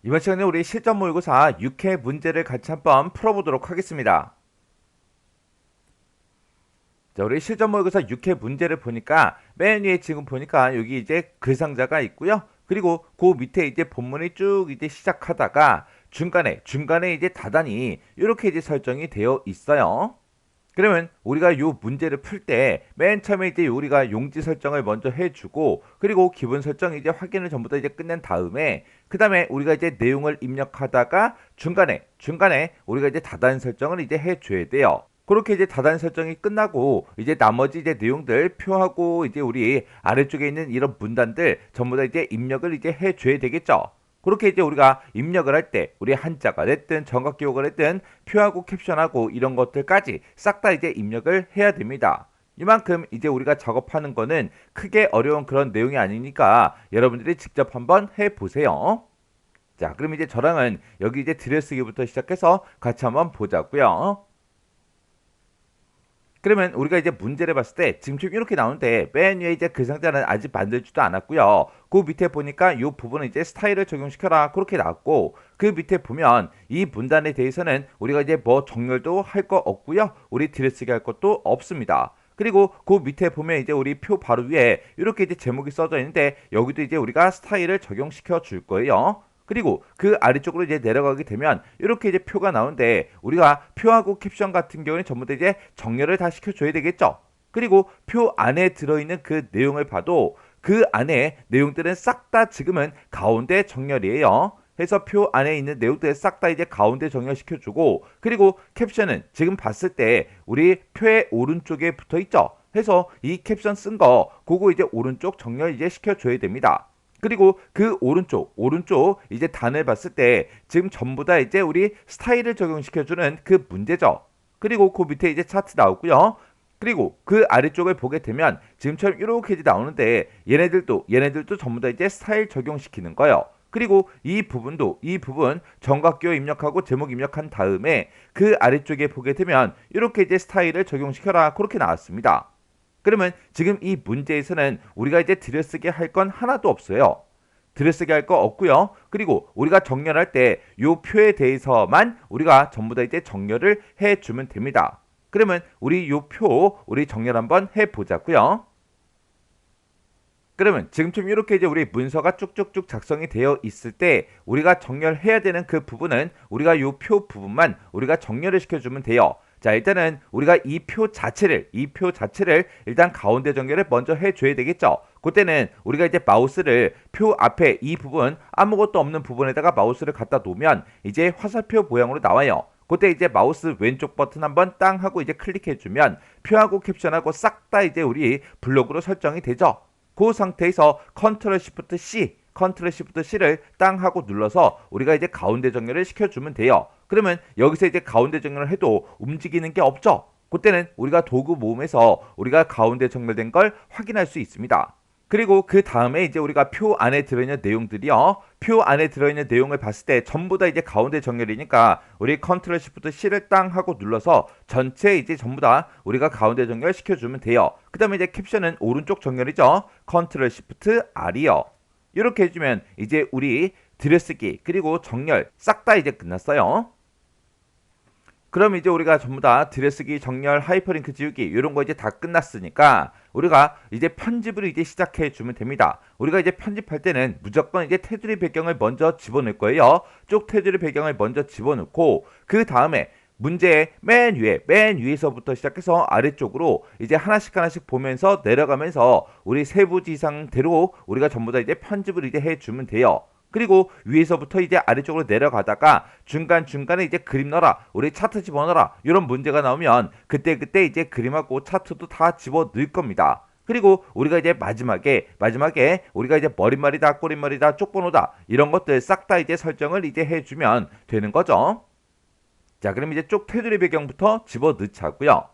이번 시간에 우리 실전 모의고사 6회 문제를 같이 한번 풀어보도록 하겠습니다. 자, 우리 실전 모의고사 6회 문제를 보니까 맨 위에 지금 보니까 여기 이제 글 상자가 있고요. 그리고 그 밑에 이제 본문이 쭉 이제 시작하다가 중간에 이제 다단이 이렇게 이제 설정이 되어 있어요. 그러면 우리가 요 문제를 풀 때 맨 처음에 이제 우리가 용지 설정을 먼저 해주고 그리고 기본 설정 이제 확인을 전부 다 이제 끝낸 다음에 그 다음에 우리가 이제 내용을 입력하다가 중간에 우리가 이제 다단 설정을 이제 해줘야 돼요. 그렇게 이제 다단 설정이 끝나고 이제 나머지 이제 내용들 표하고 이제 우리 아래쪽에 있는 이런 문단들 전부 다 이제 입력을 이제 해줘야 되겠죠. 그렇게 이제 우리가 입력을 할 때 우리 한자가 됐든 정각 기억을 했든 표하고 캡션하고 이런 것들까지 싹 다 이제 입력을 해야 됩니다. 이만큼 이제 우리가 작업하는 거는 크게 어려운 그런 내용이 아니니까 여러분들이 직접 한번 해보세요. 자, 그럼 이제 저랑은 여기 이제 들여쓰기부터 시작해서 같이 한번 보자고요. 그러면 우리가 이제 문제를 봤을 때 지금 이렇게 나오는데 맨 위에 이제 그 상자는 아직 만들지도 않았고요. 그 밑에 보니까 이 부분은 이제 스타일을 적용시켜라 그렇게 나왔고 그 밑에 보면 이 문단에 대해서는 우리가 이제 뭐 정렬도 할 거 없고요. 우리 들여쓰기 할 것도 없습니다. 그리고 그 밑에 보면 이제 우리 표 바로 위에 이렇게 이제 제목이 써져 있는데 여기도 이제 우리가 스타일을 적용시켜 줄 거예요. 그리고 그 아래쪽으로 이제 내려가게 되면 이렇게 이제 표가 나오는데 우리가 표하고 캡션 같은 경우는 전부 다 이제 정렬을 다 시켜줘야 되겠죠. 그리고 표 안에 들어있는 그 내용을 봐도 그 안에 내용들은 싹 다 지금은 가운데 정렬이에요. 해서 표 안에 있는 내용들 싹 다 이제 가운데 정렬시켜주고 그리고 캡션은 지금 봤을 때 우리 표의 오른쪽에 붙어 있죠. 해서 이 캡션 쓴 거 그거 이제 오른쪽 정렬 이제 시켜줘야 됩니다. 그리고 그 오른쪽 이제 단을 봤을 때 지금 전부 다 이제 우리 스타일을 적용시켜주는 그 문제죠. 그리고 그 밑에 이제 차트 나오고요. 그리고 그 아래쪽을 보게 되면 지금처럼 이렇게 이제 나오는데 얘네들도 전부 다 이제 스타일 적용시키는 거예요. 그리고 이 부분 정각기호 입력하고 제목 입력한 다음에 그 아래쪽에 보게 되면 이렇게 이제 스타일을 적용시켜라 그렇게 나왔습니다. 그러면 지금 이 문제에서는 우리가 이제 들여쓰기 할 건 하나도 없어요. 들여쓰기 할 거 없고요. 그리고 우리가 정렬할 때 이 표에 대해서만 우리가 전부 다 이제 정렬을 해주면 됩니다. 그러면 우리 이 표 우리 정렬 한번 해보자고요. 그러면 지금쯤 이렇게 이제 우리 문서가 쭉쭉쭉 작성이 되어 있을 때 우리가 정렬해야 되는 그 부분은 우리가 이 표 부분만 우리가 정렬을 시켜주면 돼요. 자, 일단은 우리가 이 표 자체를 일단 가운데 정렬을 먼저 해줘야 되겠죠. 그때는 우리가 이제 마우스를 표 앞에 이 부분 아무것도 없는 부분에다가 마우스를 갖다 놓으면 이제 화살표 모양으로 나와요. 그때 이제 마우스 왼쪽 버튼 한번 땅 하고 이제 클릭해주면 표하고 캡션하고 싹 다 이제 우리 블록으로 설정이 되죠. 그 상태에서 컨트롤 시프트 C를 땅 하고 눌러서 우리가 이제 가운데 정렬을 시켜주면 돼요. 그러면 여기서 이제 가운데 정렬을 해도 움직이는 게 없죠. 그때는 우리가 도구 모음에서 우리가 가운데 정렬된 걸 확인할 수 있습니다. 그리고 그 다음에 이제 우리가 표 안에 들어있는 내용들이요. 표 안에 들어있는 내용을 봤을 때 전부 다 이제 가운데 정렬이니까 우리 컨트롤 시프트 C를 땅 하고 눌러서 전체 이제 전부 다 우리가 가운데 정렬 시켜주면 돼요. 그 다음에 이제 캡션은 오른쪽 정렬이죠. 컨트롤 시프트 R이요. 이렇게 해주면 이제 우리 들여쓰기 그리고 정렬 싹 다 이제 끝났어요. 그럼 이제 우리가 전부 다 들여쓰기, 정렬, 하이퍼링크 지우기 이런 거 이제 다 끝났으니까 우리가 이제 편집을 이제 시작해 주면 됩니다. 우리가 이제 편집할 때는 무조건 이제 테두리 배경을 먼저 집어넣을 거예요. 쪽 테두리 배경을 먼저 집어넣고 그 다음에 문제의 맨 위에서부터 시작해서 아래쪽으로 이제 하나씩 보면서 내려가면서 우리 세부지상대로 우리가 전부 다 이제 편집을 이제 해주면 돼요. 그리고 위에서부터 이제 아래쪽으로 내려가다가 중간에 이제 그림 넣어라 우리 차트 집어넣어라 이런 문제가 나오면 그때 이제 그림하고 차트도 다 집어넣을 겁니다. 그리고 우리가 이제 마지막에 우리가 이제 머릿말이다 꼬릿말이다 쪽번호다 이런 것들 싹 다 이제 설정을 이제 해주면 되는 거죠. 자, 그럼 이제 쪽 테두리 배경부터 집어넣자고요.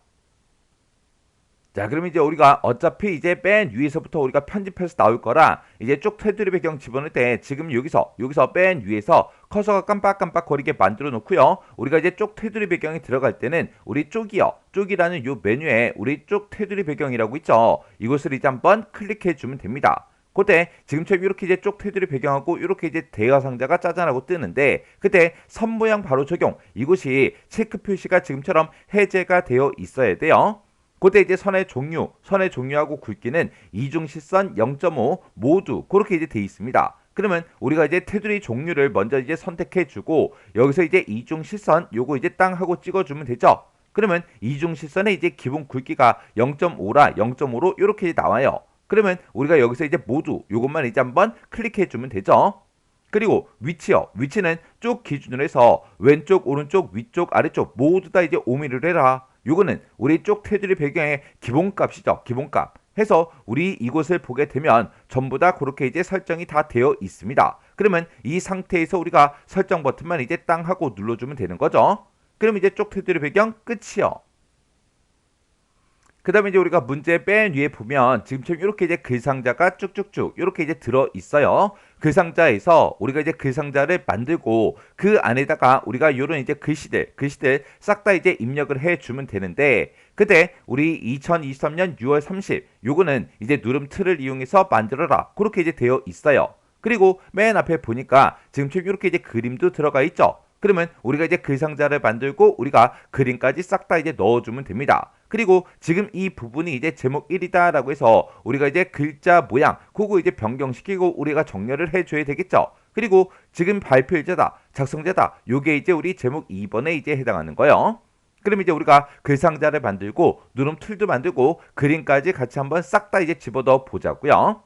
자, 그럼 이제 우리가 어차피 이제 맨 위에서부터 우리가 편집해서 나올 거라 이제 쪽 테두리 배경 집어넣을 때 지금 여기서 맨 위에서 커서가 깜빡깜빡 거리게 만들어 놓고요. 우리가 이제 쪽 테두리 배경이 들어갈 때는 우리 쪽이라는 요 메뉴에 우리 쪽 테두리 배경이라고 있죠. 이곳을 이제 한번 클릭해 주면 됩니다. 그때 지금처럼 이렇게 이제 쪽 테두리 배경하고 이렇게 이제 대화 상자가 짜잔하고 뜨는데 그때 선 모양 바로 적용. 이곳이 체크 표시가 지금처럼 해제가 되어 있어야 돼요. 그때 이제 선의 종류하고 굵기는 이중실선 0.5 모두 그렇게 이제 돼 있습니다. 그러면 우리가 이제 테두리 종류를 먼저 이제 선택해 주고 여기서 이제 이중실선 요거 이제 땅 하고 찍어 주면 되죠. 그러면 이중실선의 이제 기본 굵기가 0.5라 0.5로 이렇게 나와요. 그러면 우리가 여기서 이제 모두 요것만 이제 한번 클릭해 주면 되죠. 그리고 위치요. 위치는 쭉 기준으로 해서 왼쪽, 오른쪽, 위쪽, 아래쪽 모두 다 이제 5mm를 해라. 요거는 우리 쪽 테두리 배경의 기본값이죠. 기본값. 해서 우리 이곳을 보게 되면 전부 다 그렇게 이제 설정이 다 되어 있습니다. 그러면 이 상태에서 우리가 설정 버튼만 이제 땅 하고 눌러주면 되는 거죠. 그럼 이제 쪽 테두리 배경 끝이요. 그 다음에 이제 우리가 문제 맨 위에 보면 지금처럼 이렇게 이제 글상자가 쭉쭉쭉 이렇게 이제 들어 있어요. 글상자에서 우리가 이제 글상자를 만들고 그 안에다가 우리가 이런 이제 글씨들 싹 다 이제 입력을 해 주면 되는데 그때 우리 2023년 6월 30 요거는 이제 누름 틀을 이용해서 만들어라 그렇게 이제 되어 있어요. 그리고 맨 앞에 보니까 지금처럼 이렇게 이제 그림도 들어가 있죠. 그러면 우리가 이제 글상자를 만들고 우리가 그림까지 싹 다 이제 넣어주면 됩니다. 그리고 지금 이 부분이 이제 제목 1이다 라고 해서 우리가 이제 글자 모양 그거 이제 변경시키고 우리가 정렬을 해줘야 되겠죠. 그리고 지금 발표일자다 작성자다 요게 이제 우리 제목 2번에 이제 해당하는 거예요. 그럼 이제 우리가 글상자를 만들고 누름 툴도 만들고 그림까지 같이 한번 싹 다 이제 집어넣어 보자고요.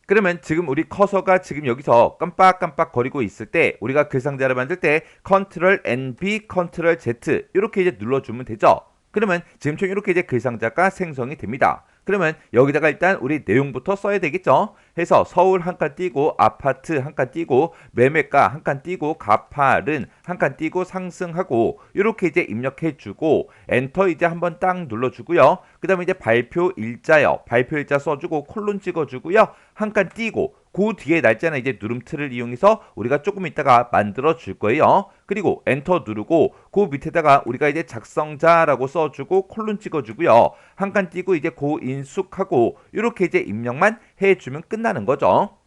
그러면 지금 우리 커서가 지금 여기서 깜빡깜빡 거리고 있을 때 우리가 글상자를 만들 때 Ctrl NB, Ctrl Z 이렇게 이제 눌러주면 되죠. 그러면 지금처럼 이렇게 이제 글상자가 생성이 됩니다. 그러면 여기다가 일단 우리 내용부터 써야 되겠죠. 해서 서울 한 칸 띄고 아파트 한 칸 띄고 매매가 한 칸 띄고 가파른 한 칸 띄고 상승하고 이렇게 이제 입력해 주고 엔터 이제 한번 딱 눌러 주고요. 그다음에 이제 발표 일자요. 발표 일자 써 주고 콜론 찍어 주고요. 한 칸 띄고 그 뒤에 날짜는 이제 누름틀을 이용해서 우리가 조금 있다가 만들어 줄 거예요. 그리고 엔터 누르고 그 밑에다가 우리가 이제 작성자라고 써주고 콜론 찍어주고요. 한 칸 띄고 이제 고 인숙하고 이렇게 이제 입력만 해주면 끝나는 거죠.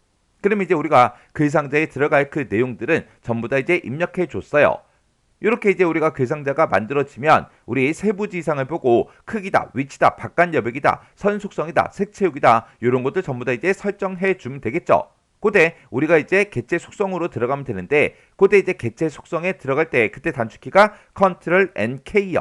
그럼 이제 우리가 글상자에 들어갈 그 내용들은 전부 다 이제 입력해 줬어요. 이렇게 이제 우리가 글상자가 만들어지면 우리 세부지상을 보고 크기다, 위치다, 바깥 여백이다, 선 속성이다, 색 채우기다 이런 것들 전부 다 이제 설정해 주면 되겠죠. 그때 우리가 이제 객체 속성으로 들어가면 되는데 그때 이제 객체 속성에 들어갈 때 그때 단축키가 Ctrl NK요.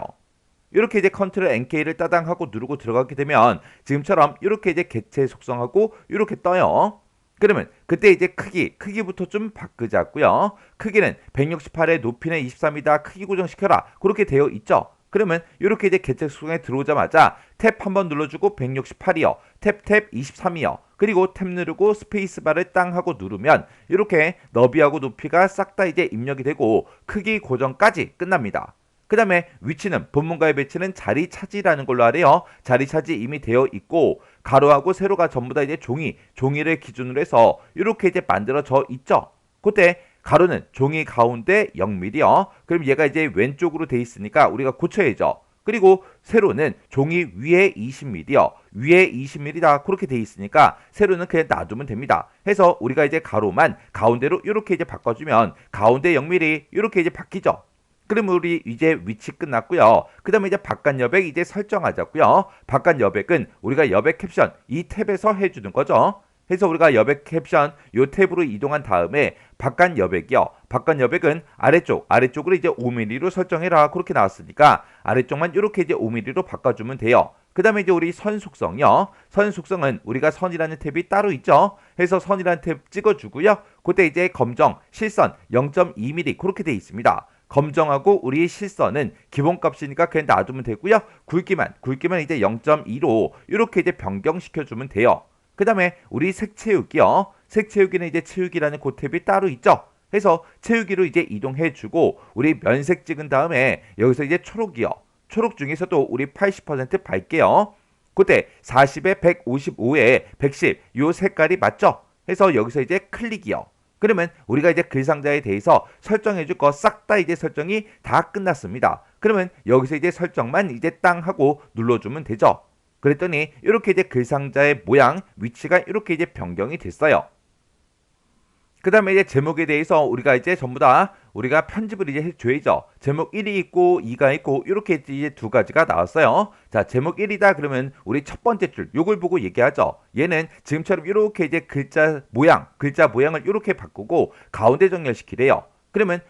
이렇게 이제 Ctrl NK를 따당하고 누르고 들어가게 되면 지금처럼 이렇게 이제 객체 속성하고 이렇게 떠요. 그러면 그때 이제 크기부터 좀 바꾸자고요. 크기는 168에 높이는 23이다. 크기 고정시켜라. 그렇게 되어 있죠. 그러면 이렇게 이제 객체 속성에 들어오자마자 탭 한번 눌러주고 168이요. 탭 23이요. 그리고 탭 누르고 스페이스바를 땅 하고 누르면 이렇게 너비하고 높이가 싹 다 이제 입력이 되고 크기 고정까지 끝납니다. 그 다음에 위치는 본문과의 배치는 자리 차지라는 걸로 하래요. 자리 차지 이미 되어 있고 가로하고 세로가 전부 다 이제 종이를 기준으로 해서 이렇게 이제 만들어져 있죠. 그때 가로는 종이 가운데 0mm요. 그럼 얘가 이제 왼쪽으로 돼 있으니까 우리가 고쳐야죠. 그리고 세로는 종이 위에 20mm요. 위에 20mm다. 그렇게 돼 있으니까 세로는 그냥 놔두면 됩니다. 해서 우리가 이제 가로만 가운데로 이렇게 이제 바꿔주면 가운데 0mm 이렇게 이제 바뀌죠. 그럼 우리 이제 위치 끝났고요. 그 다음에 이제 바깥 여백 이제 설정하자고요. 바깥 여백은 우리가 여백 캡션 이 탭에서 해주는 거죠. 해서 우리가 여백 캡션 이 탭으로 이동한 다음에 바깥 여백이요. 바깥 여백은 아래쪽으로 이제 5mm로 설정해라. 그렇게 나왔으니까 아래쪽만 이렇게 이제 5mm로 바꿔주면 돼요. 그 다음에 이제 우리 선 속성이요. 선 속성은 우리가 선이라는 탭이 따로 있죠. 해서 선이라는 탭 찍어주고요. 그때 이제 검정, 실선 0.2mm 그렇게 돼 있습니다. 검정하고 우리 실선은 기본값이니까 그냥 놔두면 되고요. 굵기만 이제 0.2로 이렇게 이제 변경시켜주면 돼요. 그 다음에 우리 색 채우기요. 색 채우기는 이제 채우기라는 그 탭이 따로 있죠. 해서 채우기로 이제 이동해주고 우리 면색 찍은 다음에 여기서 이제 초록이요. 초록 중에서도 우리 80% 밝게요. 그때 40에 155에 110 요 색깔이 맞죠? 해서 여기서 이제 클릭이요. 그러면 우리가 이제 글상자에 대해서 설정해 줄 거 싹 다 이제 설정이 다 끝났습니다. 그러면 여기서 이제 설정만 이제 땅 하고 눌러주면 되죠. 그러면 우리가 이제 글상자에 대해서 설정해 줄 거 싹 다 이제 설정이 다 끝났습니다. 그러면 여기서 이제 설정만 이제 땅 하고 눌러주면 되죠. 그러면 우리가 이제 글상자에 대해서 설정해 줄 거 싹 다 이제 설정이 다 끝났습니다. 그러면 여기서 이제 설정만 이제 땅 하고 눌러주면 되죠. 그랬더니 이렇게 이제 글상자의 모양, 위치가 이렇게 이제 변경이 됐어요. 그 다음에 이제 제목에 대해서 우리가 이제 전부 다 우리가 편집을 이제 해줘야죠. 제목 1이 있고 2가 있고 이렇게 이제 두 가지가 나왔어요. 자, 제목 1이다 그러면 우리 첫 번째 줄 요걸 보고 얘기하죠. 얘는 지금처럼 이렇게 이제 글자 모양을 이렇게 바꾸고 가운데 정렬시키래요. 그러면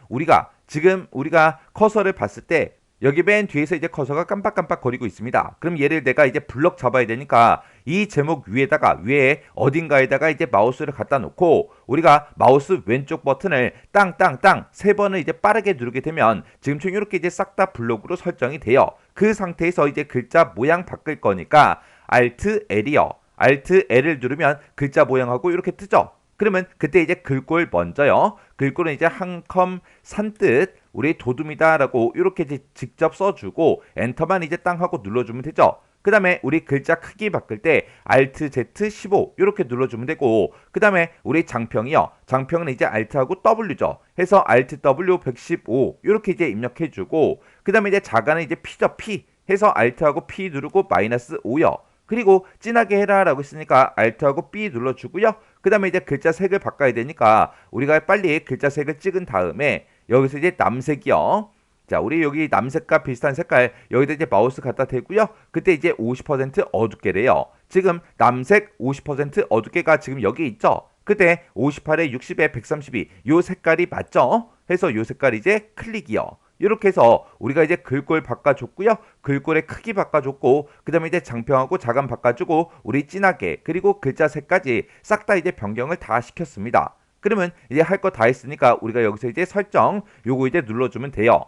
지금 우리가 커서를 봤을 때 여기 맨 뒤에서 이제 커서가 깜빡깜빡 거리고 있습니다. 그럼 얘를 내가 이제 블럭 잡아야 되니까 이 제목 위에 어딘가에다가 이제 마우스를 갖다 놓고 우리가 마우스 왼쪽 버튼을 땅땅땅 세 번을 이제 빠르게 누르게 되면 지금처럼 이렇게 이제 싹 다 블록으로 설정이 돼요. 그 상태에서 이제 글자 모양 바꿀 거니까 Alt L이요. Alt L을 누르면 글자 모양하고 이렇게 뜨죠. 그러면 그때 이제 글꼴 먼저요. 글꼴은 이제 한 컴 산뜻 우리 도둠이다라고 이렇게 이제 직접 써주고 엔터만 이제 땅 하고 눌러주면 되죠. 그 다음에 우리 글자 크기 바꿀 때 Alt Z 15 이렇게 눌러주면 되고 그 다음에 우리 장평이요. 장평은 이제 Alt하고 W죠. 해서 Alt W 115 이렇게 이제 입력해주고 그 다음에 이제 자가는 이제 P죠. P 해서 Alt하고 P 누르고 마이너스 5요. 그리고 진하게 해라 라고 했으니까 Alt하고 B 눌러주고요. 그 다음에 이제 글자 색을 바꿔야 되니까 우리가 빨리 글자 색을 찍은 다음에 여기서 이제 남색이요. 자, 우리 여기 남색과 비슷한 색깔 여기다 이제 마우스 갖다 대고요. 그때 이제 50% 어둡게래요. 지금 남색 50% 어둡게가 지금 여기 있죠. 그때 58에 60에 132 요 색깔이 맞죠? 해서 요 색깔 이제 클릭이요. 이렇게 해서 우리가 이제 글꼴 바꿔줬고요. 글꼴의 크기 바꿔줬고 그 다음에 이제 장평하고 자감 바꿔주고 우리 진하게 그리고 글자 색까지 싹 다 이제 변경을 다 시켰습니다. 그러면 이제 할 거 다 했으니까 우리가 여기서 이제 설정 요거 이제 눌러주면 돼요.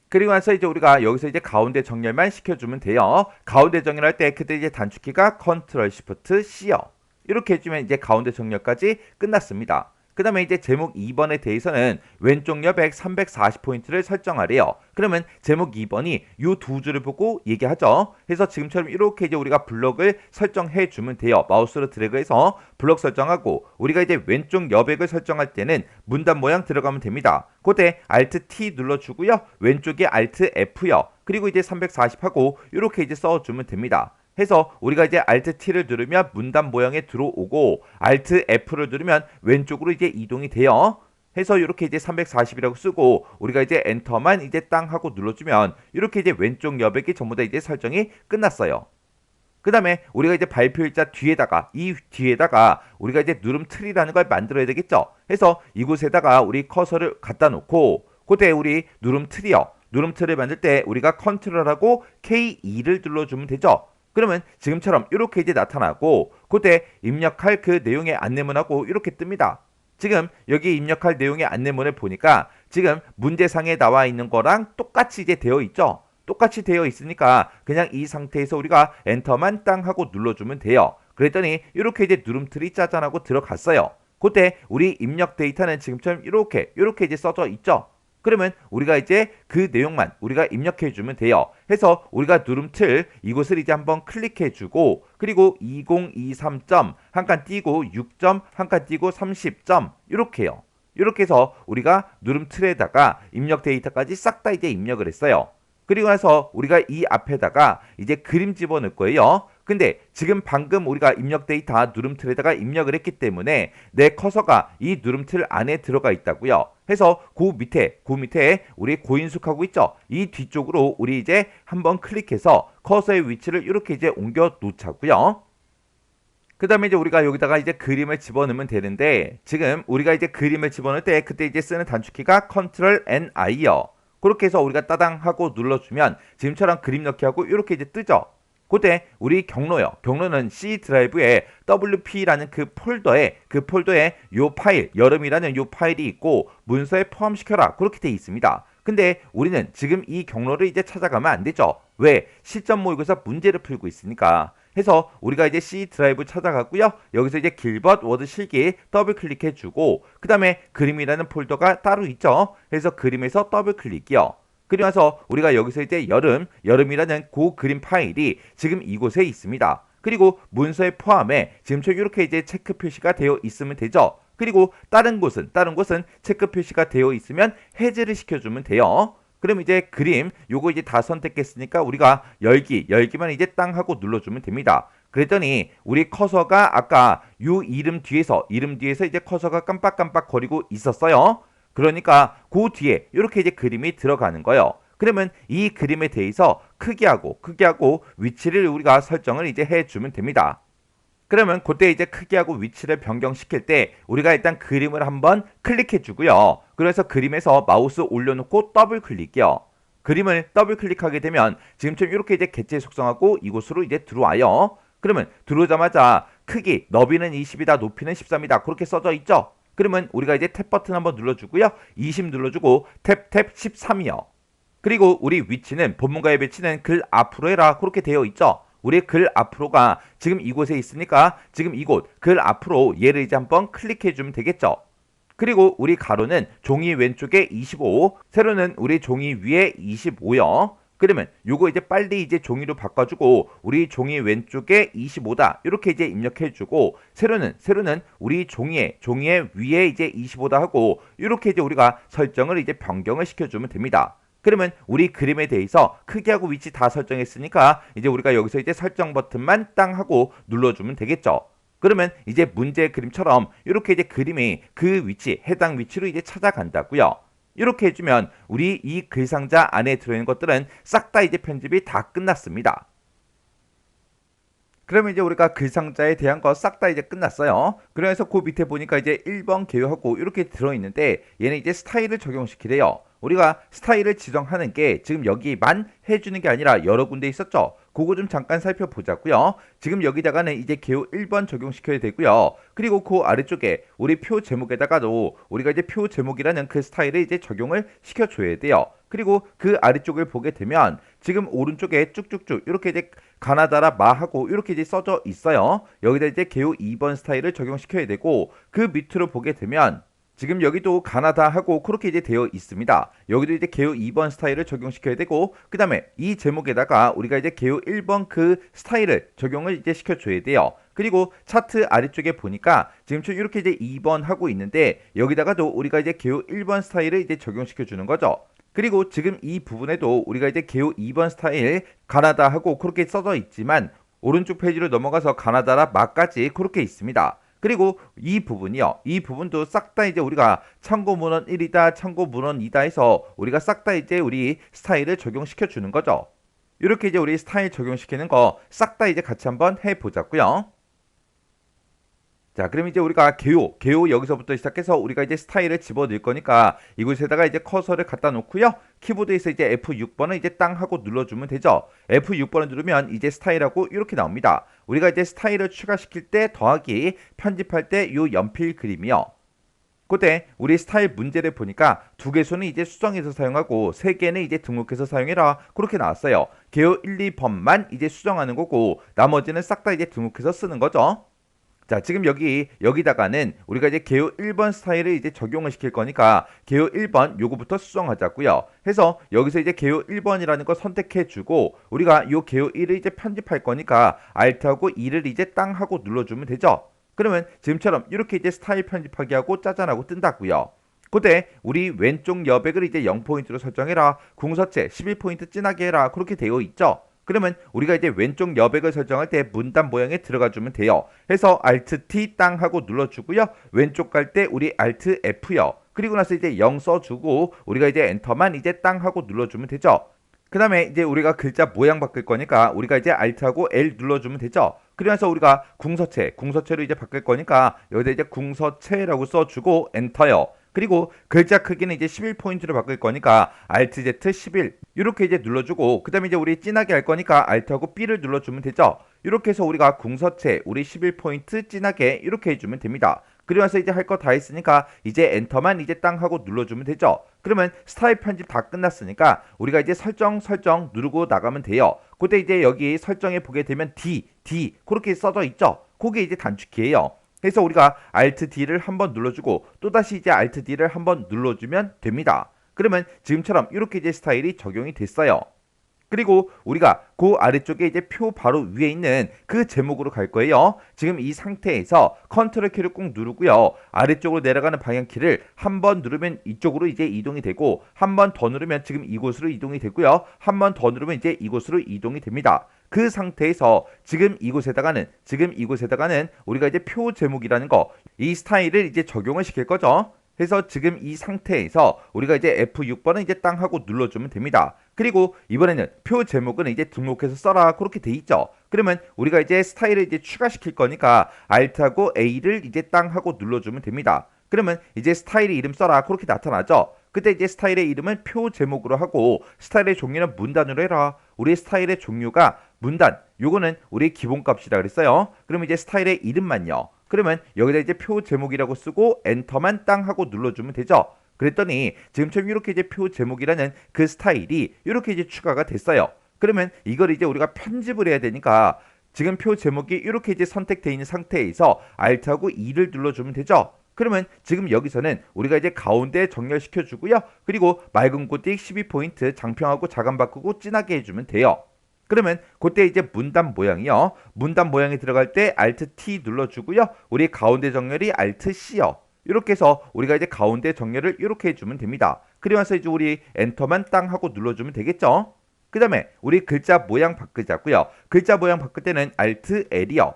그리고 나서 이제 우리가 여기서 이제 가운데 정렬만 시켜주면 돼요. 가운데 정렬할 때 그때 이제 단축키가 Ctrl Shift C요. 이렇게 해주면 이제 가운데 정렬까지 끝났습니다. 그 다음에 이제 제목 2번에 대해서는 왼쪽 여백 340포인트를 설정하래요. 그러면 제목 2번이 이 두 줄을 보고 얘기하죠. 해서 지금처럼 이렇게 이제 우리가 블럭을 설정해 주면 돼요. 마우스로 드래그해서 블럭 설정하고 우리가 이제 왼쪽 여백을 설정할 때는 문단 모양 들어가면 됩니다. 그때 Alt T 눌러주고요. 왼쪽에 Alt F요. 그리고 이제 340하고 이렇게 이제 써주면 됩니다. 해서 우리가 이제 Alt T를 누르면 문단 모양에 들어오고 Alt F를 누르면 왼쪽으로 이제 이동이 돼요. 해서 이렇게 이제 340이라고 쓰고 우리가 이제 엔터만 이제 땅 하고 눌러주면 이렇게 이제 왼쪽 여백이 전부 다 이제 설정이 끝났어요. 그 다음에 우리가 이제 발표일자 뒤에다가 우리가 이제 누름틀이라는 걸 만들어야 되겠죠. 해서 이곳에다가 우리 커서를 갖다 놓고 그때 우리 누름틀을 만들 때 우리가 컨트롤하고 K2를 눌러주면 되죠. 그러면 지금처럼 이렇게 이제 나타나고 그때 입력할 그 내용의 안내문하고 이렇게 뜹니다. 지금 여기 입력할 내용의 안내문을 보니까 지금 문제상에 나와 있는 거랑 똑같이 이제 되어 있죠. 똑같이 되어 있으니까 그냥 이 상태에서 우리가 엔터만 땅 하고 눌러주면 돼요. 그랬더니 이렇게 이제 누름틀이 짜잔하고 들어갔어요. 그때 우리 입력 데이터는 지금처럼 이렇게 이제 써져 있죠. 그러면 우리가 이제 그 내용만 우리가 입력해 주면 돼요. 해서 우리가 누름틀 이곳을 이제 한번 클릭해 주고 그리고 2023점 한 칸 띄고 6점 한 칸 띄고 30점 이렇게요. 이렇게 해서 우리가 누름틀에다가 입력 데이터까지 싹 다 이제 입력을 했어요. 그리고 나서 우리가 이 앞에다가 이제 그림 집어넣을 거예요. 근데 지금 방금 우리가 입력 데이터 누름틀에다가 입력을 했기 때문에 내 커서가 이 누름틀 안에 들어가 있다고요. 해서 그 밑에 우리 고인숙하고 있죠. 이 뒤쪽으로 우리 이제 한번 클릭해서 커서의 위치를 이렇게 이제 옮겨 놓자고요. 그 다음에 이제 우리가 여기다가 이제 그림을 집어넣으면 되는데 지금 우리가 이제 그림을 집어넣을 때 그때 이제 쓰는 단축키가 Ctrl N I요. 그렇게 해서 우리가 따당 하고 눌러주면 지금처럼 그림 넣기 하고 이렇게 이제 뜨죠. 그때 우리 경로는 C 드라이브에 WP라는 그 폴더에 요 파일 여름이라는 요 파일이 있고 문서에 포함시켜라 그렇게 돼 있습니다. 근데 우리는 지금 이 경로를 이제 찾아가면 안 되죠. 왜? 실전 모의고사 문제를 풀고 있으니까. 해서 우리가 이제 C 드라이브 찾아가고요. 여기서 이제 길벗 워드 실기 더블 클릭해주고 그 다음에 그림이라는 폴더가 따로 있죠. 해서 그림에서 더블 클릭이요. 그리고 나서 우리가 여기서 이제 여름이라는 그 그림 파일이 지금 이곳에 있습니다. 그리고 문서에 포함해 지금처럼 이렇게 이제 체크 표시가 되어 있으면 되죠. 그리고 다른 곳은 체크 표시가 되어 있으면 해제를 시켜주면 돼요. 그럼 이제 그림 요거 이제 다 선택했으니까 우리가 열기만 이제 땅 하고 눌러주면 됩니다. 그랬더니 우리 커서가 아까 요 이름 뒤에서 이제 커서가 깜빡깜빡 거리고 있었어요. 그러니까 그 뒤에 이렇게 이제 그림이 들어가는 거예요. 그러면 이 그림에 대해서 크기하고 위치를 우리가 설정을 이제 해주면 됩니다. 그러면 그때 이제 크기하고 위치를 변경시킬 때 우리가 일단 그림을 한번 클릭해 주고요. 그래서 그림에서 마우스 올려놓고 더블 클릭이요. 그림을 더블 클릭하게 되면 지금처럼 이렇게 이제 객체 속성하고 이곳으로 이제 들어와요. 그러면 들어오자마자 크기 너비는 20이다 높이는 13이다 그렇게 써져 있죠. 그러면 우리가 이제 탭 버튼 한번 눌러주고요. 20 눌러주고 탭 13이요. 그리고 우리 위치는 본문과의 배치는 글 앞으로 해라 그렇게 되어 있죠. 우리 글 앞으로가 지금 이곳에 있으니까 지금 이곳 글 앞으로 얘를 이제 한번 클릭해 주면 되겠죠. 그리고 우리 가로는 종이 왼쪽에 25, 세로는 우리 종이 위에 25요. 그러면 요거 이제 빨리 이제 종이로 바꿔주고 우리 종이 왼쪽에 25다 이렇게 이제 입력해주고 세로는 우리 종이의 위에 이제 25다 하고 이렇게 이제 우리가 설정을 이제 변경을 시켜주면 됩니다. 그러면 우리 그림에 대해서 크기하고 위치 다 설정했으니까 이제 우리가 여기서 이제 설정 버튼만 땅 하고 눌러주면 되겠죠. 그러면 이제 문제 그림처럼 이렇게 이제 그림이 그 위치, 해당 위치로 이제 찾아간다고요. 이렇게 해주면 우리 이 글상자 안에 들어있는 것들은 싹 다 이제 편집이 다 끝났습니다. 그러면 이제 우리가 글상자에 대한 거 싹 다 이제 끝났어요. 그래서 그 밑에 보니까 이제 1번 개요하고 이렇게 들어있는데 얘는 이제 스타일을 적용시키래요. 우리가 스타일을 지정하는 게 지금 여기만 해주는 게 아니라 여러 군데 있었죠. 그거 좀 잠깐 살펴보자고요. 지금 여기다가는 이제 개요 1번 적용시켜야 되고요. 그리고 그 아래쪽에 우리 표 제목에다가도 우리가 이제 표 제목이라는 그 스타일을 이제 적용을 시켜줘야 돼요. 그리고 그 아래쪽을 보게 되면 지금 오른쪽에 쭉쭉쭉 이렇게 이제 가나다라 마하고 이렇게 이제 써져 있어요. 여기다 이제 개요 2번 스타일을 적용시켜야 되고 그 밑으로 보게 되면 지금 여기도 가나다 하고 그렇게 이제 되어 있습니다. 여기도 이제 개요 2번 스타일을 적용시켜야 되고 그 다음에 이 제목에다가 우리가 이제 개요 1번 그 스타일을 적용을 이제 시켜줘야 돼요. 그리고 차트 아래쪽에 보니까 지금처럼 이렇게 이제 2번 하고 있는데 여기다가도 우리가 이제 개요 1번 스타일을 이제 적용시켜 주는 거죠. 그리고 지금 이 부분에도 우리가 이제 개요 2번 스타일 가나다 하고 그렇게 써져 있지만 오른쪽 페이지로 넘어가서 가나다라 마까지 그렇게 있습니다. 그리고 이 부분이요. 이 부분도 싹 다 이제 우리가 참고 문헌 1이다, 참고 문헌 2다 해서 우리가 싹 다 이제 우리 스타일을 적용시켜 주는 거죠. 이렇게 이제 우리 스타일 적용시키는 거 싹 다 이제 같이 한번 해 보자고요. 자, 그럼 이제 우리가 개요 여기서부터 시작해서 우리가 이제 스타일을 집어넣을 거니까 이곳에다가 이제 커서를 갖다 놓고요. 키보드에서 이제 F6번을 이제 땅 하고 눌러주면 되죠. F6번을 누르면 이제 스타일하고 이렇게 나옵니다. 우리가 이제 스타일을 추가시킬 때 더하기, 편집할 때 요 연필 그림이요. 그때 우리 스타일 문제를 보니까 2개소는 이제 수정해서 사용하고 3개는 이제 등록해서 사용해라 그렇게 나왔어요. 개요 1, 2번만 이제 수정하는 거고 나머지는 싹 다 이제 등록해서 쓰는 거죠. 자, 지금 여기다가는 우리가 이제 개요 1번 스타일을 이제 적용을 시킬 거니까 개요 1번 요거부터 수정하자고요. 해서 여기서 이제 개요 1번이라는 거 선택해 주고 우리가 요 개요 1을 이제 편집할 거니까 Alt하고 2를 이제 땅 하고 눌러주면 되죠. 그러면 지금처럼 이렇게 이제 스타일 편집하기 하고 짜잔하고 뜬다고요. 그때 우리 왼쪽 여백을 이제 0포인트로 설정해라. 궁서체 11포인트 진하게 해라. 그렇게 되어 있죠. 그러면 우리가 이제 왼쪽 여백을 설정할 때 문단 모양에 들어가 주면 돼요. 해서 Alt T 땅 하고 눌러주고요. 왼쪽 갈 때 우리 Alt F요. 그리고 나서 이제 0 써주고 우리가 이제 엔터만 이제 땅 하고 눌러주면 되죠. 그 다음에 이제 우리가 글자 모양 바꿀 거니까 우리가 이제 Alt하고 L 눌러주면 되죠. 그러면서 우리가 궁서체로 이제 바꿀 거니까 여기다 이제 궁서체라고 써주고 엔터요. 그리고 글자 크기는 이제 11포인트로 바꿀 거니까 Alt Z 11 이렇게 이제 눌러주고 그 다음에 이제 우리 진하게 할 거니까 Alt하고 B를 눌러주면 되죠. 이렇게 해서 우리가 궁서체 우리 11포인트 진하게 이렇게 해주면 됩니다. 그러면서 이제 할 거 다 했으니까 이제 엔터만 이제 땅 하고 눌러주면 되죠. 그러면 스타일 편집 다 끝났으니까 우리가 이제 설정 누르고 나가면 돼요. 그때 이제 여기 설정에 보게 되면 D 그렇게 써져 있죠. 그게 이제 단축키예요. 그래서 우리가 Alt D를 한번 눌러주고 또다시 이제 Alt D를 한번 눌러주면 됩니다. 그러면 지금처럼 이렇게 이제 스타일이 적용이 됐어요. 그리고 우리가 그 아래쪽에 이제 표 바로 위에 있는 그 제목으로 갈 거예요. 지금 이 상태에서 컨트롤 키를 꾹 누르고요. 아래쪽으로 내려가는 방향키를 한 번 누르면 이쪽으로 이제 이동이 되고 한 번 더 누르면 지금 이곳으로 이동이 되고요. 한 번 더 누르면 이제 이곳으로 이동이 됩니다. 그 상태에서 지금 이곳에다가는 우리가 이제 표 제목이라는 거, 이 스타일을 이제 적용을 시킬 거죠. 그래서 지금 이 상태에서 우리가 이제 F6번은 이제 땅 하고 눌러주면 됩니다. 그리고 이번에는 표 제목은 이제 등록해서 써라 그렇게 돼 있죠. 그러면 우리가 이제 스타일을 이제 추가시킬 거니까 Alt하고 A를 이제 땅 하고 눌러주면 됩니다. 그러면 이제 스타일의 이름 써라 그렇게 나타나죠. 그때 이제 스타일의 이름은 표 제목으로 하고 스타일의 종류는 문단으로 해라. 우리 스타일의 종류가 문단, 요거는 우리 기본값이라 그랬어요. 그럼 이제 스타일의 이름만요. 그러면 여기다 이제 표 제목이라고 쓰고 엔터만 땅 하고 눌러주면 되죠. 그랬더니 지금처럼 이렇게 이제 표 제목이라는 그 스타일이 이렇게 이제 추가가 됐어요. 그러면 이걸 이제 우리가 편집을 해야 되니까 지금 표 제목이 이렇게 이제 선택되어 있는 상태에서 Alt하고 E를 눌러주면 되죠. 그러면 지금 여기서는 우리가 이제 가운데 정렬시켜 주고요. 그리고 맑은 고딕 12포인트 장평하고 자감 바꾸고 진하게 해주면 돼요. 그러면 그때 이제 문단 모양이요. 문단 모양이 들어갈 때 Alt T 눌러주고요. 우리 가운데 정렬이 Alt C요. 이렇게 해서 우리가 이제 가운데 정렬을 이렇게 해주면 됩니다. 그러면서 이제 우리 엔터만 땅 하고 눌러주면 되겠죠. 그 다음에 우리 글자 모양 바꾸자고요. 글자 모양 바꿀 때는 Alt L이요.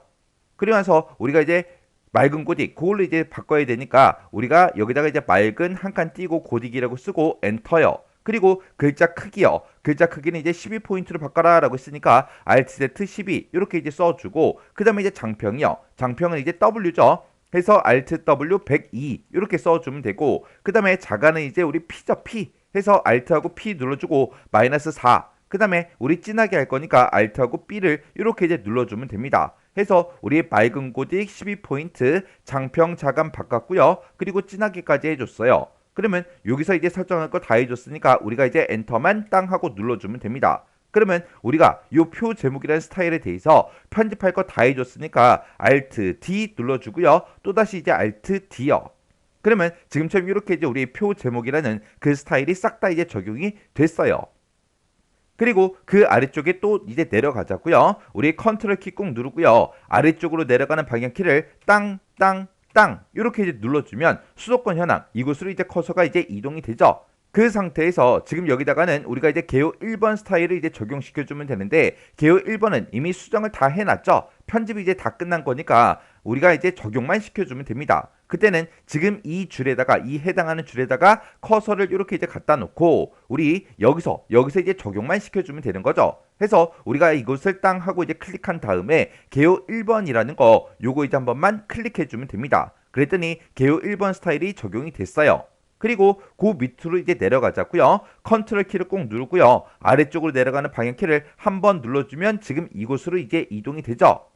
그러면서 우리가 이제 맑은 고딕 그걸로 이제 바꿔야 되니까 우리가 여기다가 이제 맑은 한 칸 띄고 고딕이라고 쓰고 엔터요. 그리고 글자 크기요. 글자 크기는 이제 12포인트로 바꿔라 라고 했으니까 Alt Z 12 이렇게 이제 써주고 그 다음에 이제 장평이요. 장평은 이제 W죠. 해서 Alt W 102 이렇게 써주면 되고 그 다음에 자가는 이제 우리 P죠. P 해서 Alt하고 P 눌러주고 -4 그 다음에 우리 진하게 할 거니까 Alt하고 B를 이렇게 이제 눌러주면 됩니다. 해서 우리 맑은 고딕 12포인트 장평 자감 바꿨고요. 그리고 진하게까지 해줬어요. 그러면 여기서 이제 설정할 거 다 해줬으니까 우리가 이제 엔터만 땅 하고 눌러주면 됩니다. 그러면 우리가 이 표 제목이라는 스타일에 대해서 편집할 거 다 해줬으니까 Alt D 눌러주고요. 또다시 이제 Alt D요. 그러면 지금처럼 이렇게 이제 우리 표 제목이라는 그 스타일이 싹 다 이제 적용이 됐어요. 그리고 그 아래쪽에 또 이제 내려가자고요. 우리 컨트롤 키 꾹 누르고요. 아래쪽으로 내려가는 방향키를 땅 이렇게 이제 눌러주면 수도권 현황 이곳으로 이제 커서가 이제 이동이 되죠. 그 상태에서 지금 여기다가는 우리가 이제 개요 1번 스타일을 이제 적용시켜주면 되는데 개요 1번은 이미 수정을 다 해놨죠. 편집이 이제 다 끝난 거니까 우리가 이제 적용만 시켜주면 됩니다. 그때는 지금 이 줄에다가 이 해당하는 줄에다가 커서를 이렇게 이제 갖다 놓고 우리 여기서 이제 적용만 시켜주면 되는 거죠. 해서 우리가 이것을 땅 하고 이제 클릭한 다음에 개요 1번이라는 거 요거 이제 한 번만 클릭해주면 됩니다. 그랬더니 개요 1번 스타일이 적용이 됐어요. 그리고 그 밑으로 이제 내려가자고요. 컨트롤 키를 꼭 누르고요. 아래쪽으로 내려가는 방향키를 한 번 눌러주면 지금 이곳으로 이제 이동이 되죠.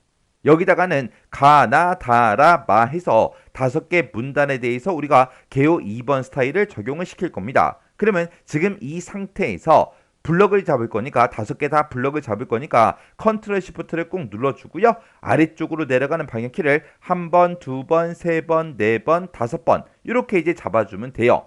여기다가는 가, 나, 다, 라, 마 해서 5개 문단에 대해서 우리가 개요 2번 스타일을 적용을 시킬 겁니다. 그러면 지금 이 상태에서 블럭을 잡을 거니까 5개 다 블럭을 잡을 거니까 컨트롤 시프트를 꼭 눌러주고요. 아래쪽으로 내려가는 방향키를 한 번, 2번, 3번, 4번, 5번 이렇게 이제 잡아주면 돼요.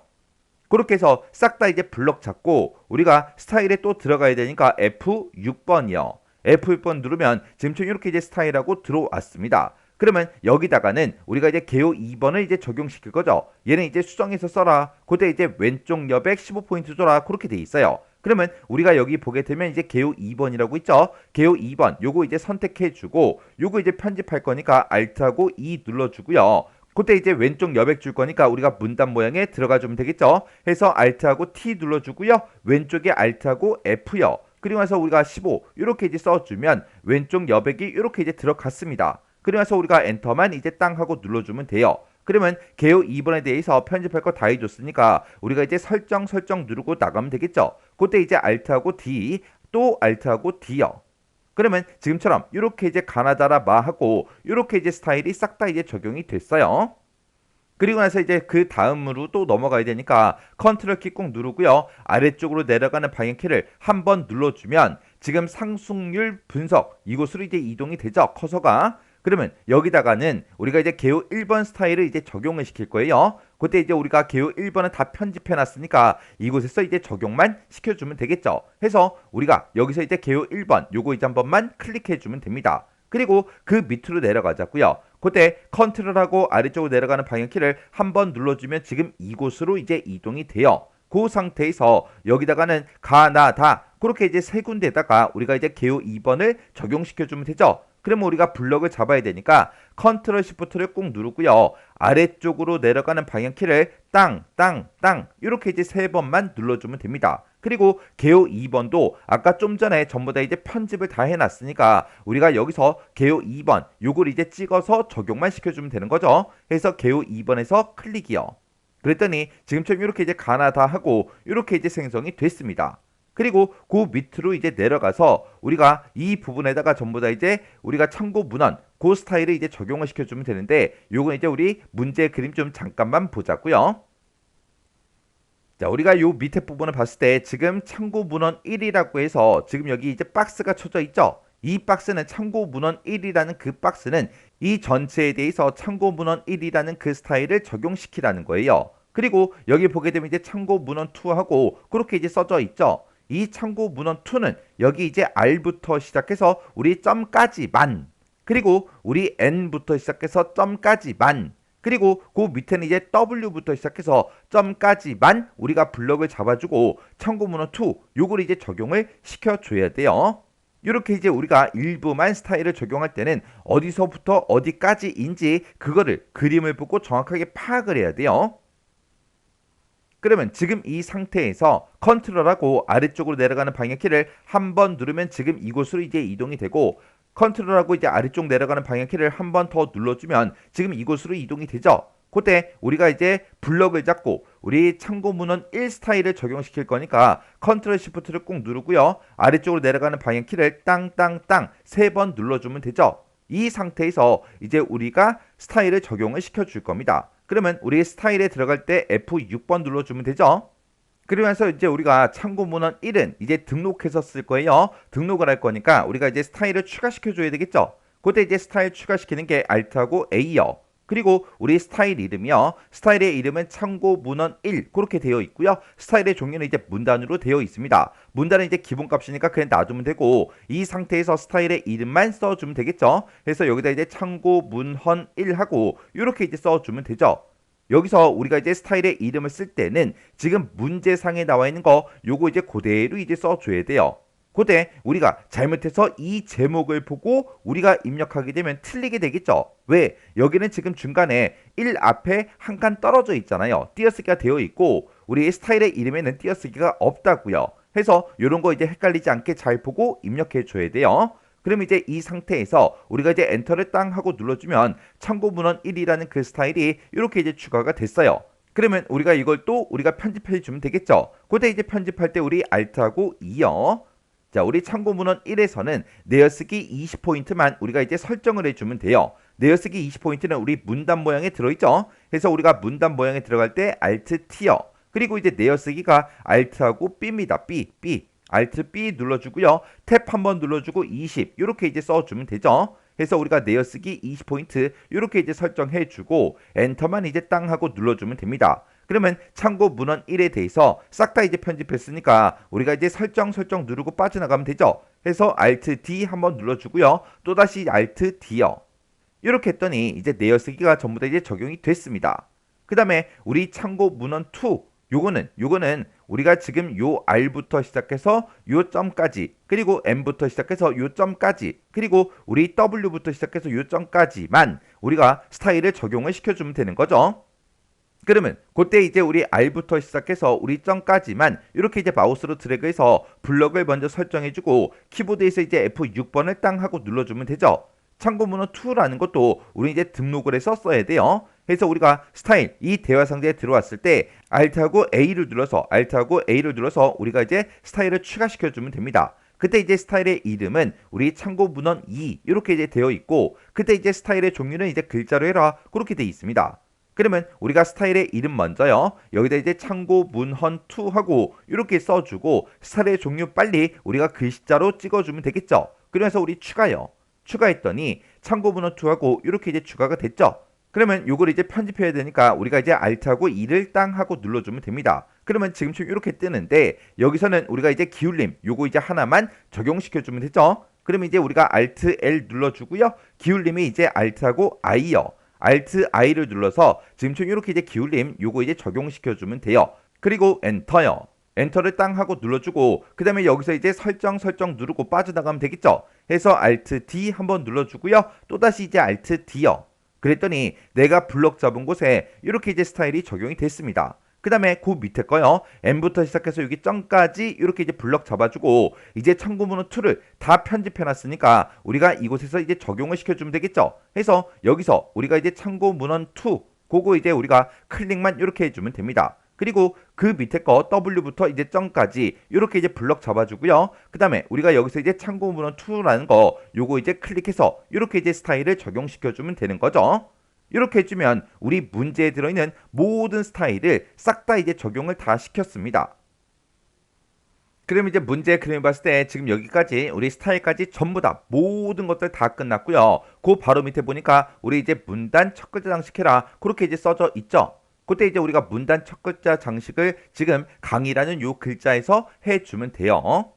그렇게 해서 싹 다 이제 블럭 잡고 우리가 스타일에 또 들어가야 되니까 F6번이요. F6번 누르면 지금처럼 이렇게 이제 스타일하고 들어왔습니다. 그러면 여기다가는 우리가 이제 개요 2번을 이제 적용시킬 거죠. 얘는 이제 수정해서 써라. 그때 이제 왼쪽 여백 15포인트 줘라. 그렇게 돼 있어요. 그러면 우리가 여기 보게 되면 이제 개요 2번이라고 있죠. 개요 2번 요거 이제 선택해 주고 요거 이제 편집할 거니까 Alt하고 E 눌러주고요. 그때 이제 왼쪽 여백 줄 거니까 우리가 문단 모양에 들어가 주면 되겠죠. 해서 Alt하고 T 눌러주고요. 왼쪽에 Alt하고 F요. 그리고 나서 우리가 15 이렇게 이제 써주면 왼쪽 여백이 이렇게 이제 들어갔습니다. 그러면서 우리가 엔터만 이제 땅 하고 눌러주면 돼요. 그러면 개요 2번에 대해서 편집할 거 다 해줬으니까 우리가 이제 설정 누르고 나가면 되겠죠. 그때 이제 Alt하고 D 또 Alt하고 D요. 그러면 지금처럼 이렇게 이제 가나다라 마하고 이렇게 이제 스타일이 싹 다 이제 적용이 됐어요. 그리고 나서 이제 그 다음으로 또 넘어가야 되니까 컨트롤 키 꼭 누르고요. 아래쪽으로 내려가는 방향키를 한 번 눌러주면 지금 상승률 분석 이곳으로 이제 이동이 되죠. 커서가. 그러면 여기다가는 우리가 이제 개요 1번 스타일을 이제 적용을 시킬 거예요. 그때 이제 우리가 개요 1번은 다 편집해 놨으니까 이곳에서 이제 적용만 시켜주면 되겠죠. 해서 우리가 여기서 이제 개요 1번 요거 이제 한 번만 클릭해 주면 됩니다. 그리고 그 밑으로 내려가자고요. 그때 컨트롤하고 아래쪽으로 내려가는 방향키를 한 번 눌러주면 지금 이곳으로 이제 이동이 돼요. 그 상태에서 여기다가는 가나다 그렇게 이제 세 군데에다가 우리가 이제 개요 2번을 적용시켜주면 되죠. 그러면 우리가 블럭을 잡아야 되니까 컨트롤 시프트를 꾹 누르고요. 아래쪽으로 내려가는 방향키를 땅 이렇게 이제 세 번만 눌러주면 됩니다. 그리고 개요 2번도 아까 좀 전에 전부 다 이제 편집을 다 해놨으니까 우리가 여기서 개요 2번 요걸 이제 찍어서 적용만 시켜주면 되는 거죠. 그래서 개요 2번에서 클릭이요. 그랬더니 지금처럼 이렇게 이제 가나다 하고 이렇게 이제 생성이 됐습니다. 그리고 그 밑으로 이제 내려가서 우리가 이 부분에다가 전부 다 이제 우리가 참고 문헌 그 스타일을 이제 적용을 시켜주면 되는데 요건 이제 우리 문제 그림 좀 잠깐만 보자고요. 자, 우리가 요 밑에 부분을 봤을 때 지금 참고 문헌 1이라고 해서 지금 여기 이제 박스가 쳐져 있죠. 이 박스는 참고 문헌 1이라는 그 박스는 이 전체에 대해서 참고 문헌 1이라는 그 스타일을 적용시키라는 거예요. 그리고 여기 보게 되면 이제 참고 문헌 2하고 그렇게 이제 써져 있죠. 이 참고 문헌 2는 여기 이제 R부터 시작해서 우리 점까지만 그리고 우리 N부터 시작해서 점까지만 그리고 그 밑에는 이제 W부터 시작해서 점까지만 우리가 블럭을 잡아주고 참고 문헌 2 요걸 이제 적용을 시켜줘야 돼요. 이렇게 이제 우리가 일부만 스타일을 적용할 때는 어디서부터 어디까지인지 그거를 그림을 보고 정확하게 파악을 해야 돼요. 그러면 지금 이 상태에서 컨트롤하고 아래쪽으로 내려가는 방향키를 한 번 누르면 지금 이곳으로 이제 이동이 되고 컨트롤하고 이제 아래쪽 내려가는 방향키를 한 번 더 눌러주면 지금 이곳으로 이동이 되죠. 그때 우리가 이제 블럭을 잡고 우리 참고 문헌 1 스타일을 적용시킬 거니까 컨트롤 시프트를 꾹 누르고요. 아래쪽으로 내려가는 방향키를 땅땅땅 세 번 눌러주면 되죠. 이 상태에서 이제 우리가 스타일을 적용을 시켜줄 겁니다. 그러면 우리 스타일에 들어갈 때 F6번 눌러주면 되죠. 그러면서 이제 우리가 참고 문헌 1은 이제 등록해서 쓸 거예요. 등록을 할 거니까 우리가 이제 스타일을 추가시켜 줘야 되겠죠. 그때 이제 스타일 추가시키는 게 Alt하고 A요. 그리고 우리 스타일 이름이요. 스타일의 이름은 참고 문헌 1 그렇게 되어 있고요. 스타일의 종류는 이제 문단으로 되어 있습니다. 문단은 이제 기본값이니까 그냥 놔두면 되고 이 상태에서 스타일의 이름만 써주면 되겠죠. 그래서 여기다 이제 참고 문헌 1 하고 이렇게 이제 써주면 되죠. 여기서 우리가 이제 스타일의 이름을 쓸 때는 지금 문제상에 나와 있는 거 요거 이제 그대로 이제 써줘야 돼요. 그때 우리가 잘못해서 이 제목을 보고 우리가 입력하게 되면 틀리게 되겠죠. 왜? 여기는 지금 중간에 1 앞에 한 칸 떨어져 있잖아요. 띄어쓰기가 되어 있고 우리 스타일의 이름에는 띄어쓰기가 없다고요. 해서 이런 거 이제 헷갈리지 않게 잘 보고 입력해 줘야 돼요. 그럼 이제 이 상태에서 우리가 이제 엔터를 땅 하고 눌러주면 참고 문헌 1이라는 그 스타일이 이렇게 이제 추가가 됐어요. 그러면 우리가 이걸 또 우리가 편집해 주면 되겠죠. 그때 이제 편집할 때 우리 Alt하고 2요. 자, 우리 참고 문헌 1에서는 내어쓰기 20포인트만 우리가 이제 설정을 해주면 돼요. 내어쓰기 20포인트는 우리 문단 모양에 들어있죠. 그래서 우리가 문단 모양에 들어갈 때 Alt T요. 그리고 이제 내어쓰기가 Alt하고 B입니다. B. Alt B 눌러주고요. 탭 한번 눌러주고 20 이렇게 이제 써주면 되죠. 그래서 우리가 내어쓰기 20포인트 이렇게 이제 설정해주고 엔터만 이제 땅 하고 눌러주면 됩니다. 그러면 참고 문헌 1에 대해서 싹 다 이제 편집했으니까 우리가 이제 설정 누르고 빠져나가면 되죠. 해서 Alt D 한번 눌러주고요. 또다시 Alt D요. 이렇게 했더니 이제 내어쓰기가 전부 다 이제 적용이 됐습니다. 그 다음에 우리 참고 문헌 2 요거는 우리가 지금 요 R부터 시작해서 요 점까지 그리고 M부터 시작해서 요 점까지 그리고 우리 W부터 시작해서 요 점까지만 우리가 스타일을 적용을 시켜주면 되는 거죠. 그러면 그때 이제 우리 R부터 시작해서 우리 점까지만 이렇게 이제 마우스로 드래그해서 블럭을 먼저 설정해주고 키보드에서 이제 F6번을 땅 하고 눌러주면 되죠. 참고 문헌 2라는 것도 우리 이제 등록을 해서 써야 돼요. 그래서 우리가 스타일 이 대화 상자에 들어왔을 때 Alt하고 A를 눌러서 우리가 이제 스타일을 추가시켜 주면 됩니다. 그때 이제 스타일의 이름은 우리 참고 문헌 2 이렇게 이제 되어 있고 그때 이제 스타일의 종류는 이제 글자로 해라 그렇게 되어 있습니다. 그러면 우리가 스타일의 이름 먼저요. 여기다 이제 참고 문헌 2 하고 이렇게 써주고 스타일의 종류 빨리 우리가 글자로 찍어주면 되겠죠. 그래서 우리 추가요. 추가했더니 참고 문헌 2하고 이렇게 이제 추가가 됐죠. 그러면 요걸 이제 편집해야 되니까 우리가 이제 Alt하고 E를 땅 하고 눌러주면 됩니다. 그러면 지금처럼 이렇게 뜨는데 여기서는 우리가 이제 기울림 요거 이제 하나만 적용시켜주면 되죠. 그러면 이제 우리가 Alt L 눌러주고요. 기울림이 이제 Alt하고 I요. Alt I를 눌러서 지금처럼 이렇게 이제 기울림 요거 이제 적용시켜주면 돼요. 그리고 엔터요. 엔터를 땅 하고 눌러주고 그 다음에 여기서 이제 설정 누르고 빠져나가면 되겠죠. 해서 Alt D 한번 눌러주고요. 또다시 이제 Alt D요. 그랬더니 내가 블럭 잡은 곳에 이렇게 이제 스타일이 적용이 됐습니다. 그 다음에 그 밑에 거요. M부터 시작해서 여기 점까지 이렇게 이제 블럭 잡아주고 이제 참고문헌 2를 다 편집해놨으니까 우리가 이곳에서 이제 적용을 시켜주면 되겠죠. 해서 여기서 우리가 이제 참고문헌 2 그거 이제 우리가 클릭만 이렇게 해주면 됩니다. 그리고 그 밑에 거 W부터 이제 점까지 이렇게 이제 블럭 잡아주고요. 그 다음에 우리가 여기서 이제 참고문헌 2라는 거 요거 이제 클릭해서 이렇게 이제 스타일을 적용시켜주면 되는 거죠. 이렇게 해주면 우리 문제에 들어있는 모든 스타일을 싹 다 이제 적용을 다 시켰습니다. 그럼 이제 문제 그림을 봤을 때 지금 여기까지 우리 스타일까지 전부 다 모든 것들 다 끝났고요. 그 바로 밑에 보니까 우리 이제 문단 첫 글자 장식해라 그렇게 이제 써져 있죠. 그때 이제 우리가 문단 첫 글자 장식을 지금 강의라는 요 글자에서 해주면 돼요.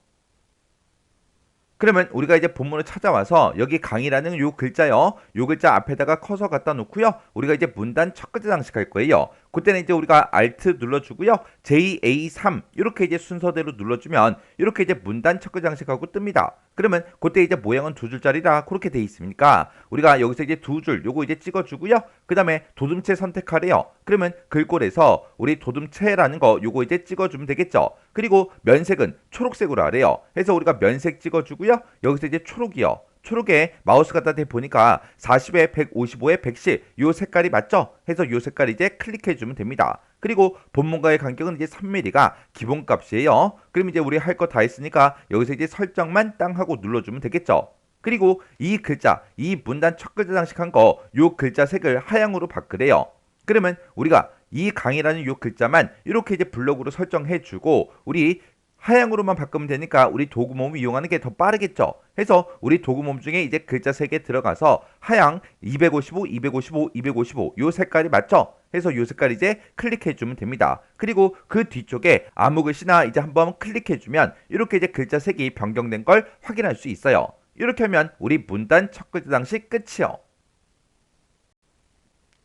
그러면 우리가 이제 본문을 찾아와서 여기 강의라는 요 글자요. 요 글자 앞에다가 커서 갖다 놓고요. 우리가 이제 문단 첫 글자 장식할 거예요. 그때는 이제 우리가 Alt 눌러주고요. JA3 이렇게 이제 순서대로 눌러주면 이렇게 이제 문단 첫 글자 장식하고 뜹니다. 그러면 그때 이제 모양은 두 줄짜리라 그렇게 돼 있으니까 우리가 여기서 이제 두 줄 요거 이제 찍어주고요. 그 다음에 도둠체 선택하래요. 그러면 글꼴에서 우리 도둠체라는 거 요거 이제 찍어주면 되겠죠. 그리고 면색은 초록색으로 하래요. 해서 우리가 면색 찍어주고요. 여기서 이제 초록이요. 초록에 마우스 갖다 대보니까 40에 155에 110 요 색깔이 맞죠? 해서 요 색깔 이제 클릭해주면 됩니다. 그리고 본문과의 간격은 이제 3mm가 기본값이에요. 그럼 이제 우리 할 거 다 했으니까 여기서 이제 설정만 땅 하고 눌러주면 되겠죠. 그리고 이 글자, 이 문단 첫 글자 장식한 거 요 글자 색을 하향으로 바꾸래요. 그러면 우리가 이 강의라는 요 글자만 이렇게 이제 블록으로 설정해주고 우리 하향으로만 바꾸면 되니까 우리 도구 모음 이용하는 게 더 빠르겠죠. 해서 우리 도구 모음 중에 이제 글자 색에 들어가서 하향 255, 255, 255 요 색깔이 맞죠? 해서 요 색깔 이제 클릭해 주면 됩니다. 그리고 그 뒤쪽에 아무 글씨나 이제 한번 클릭해 주면 이렇게 이제 글자 색이 변경된 걸 확인할 수 있어요. 이렇게 하면 우리 문단 첫 글자 장식 끝이요.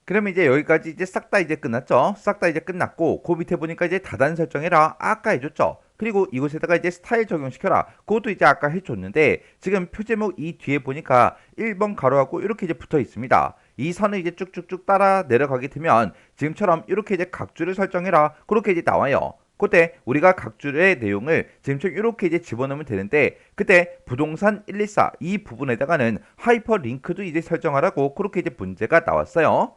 그러면 이제 여기까지 이제 싹 다 이제 끝났죠. 싹 다 이제 끝났고 그 밑에 보니까 이제 다단 설정해라 아까 해줬죠. 그리고 이곳에다가 이제 스타일 적용시켜라 그것도 이제 아까 해줬는데 지금 표제목 이 뒤에 보니까 1번 가로하고 이렇게 이제 붙어 있습니다. 이 선을 이제 쭉쭉쭉 따라 내려가게 되면 지금처럼 이렇게 이제 각줄을 설정해라 그렇게 이제 나와요. 그때 우리가 각줄의 내용을 지금처럼 이렇게 이제 집어넣으면 되는데 그때 부동산 124 이 부분에다가는 하이퍼링크도 이제 설정하라고 그렇게 이제 문제가 나왔어요.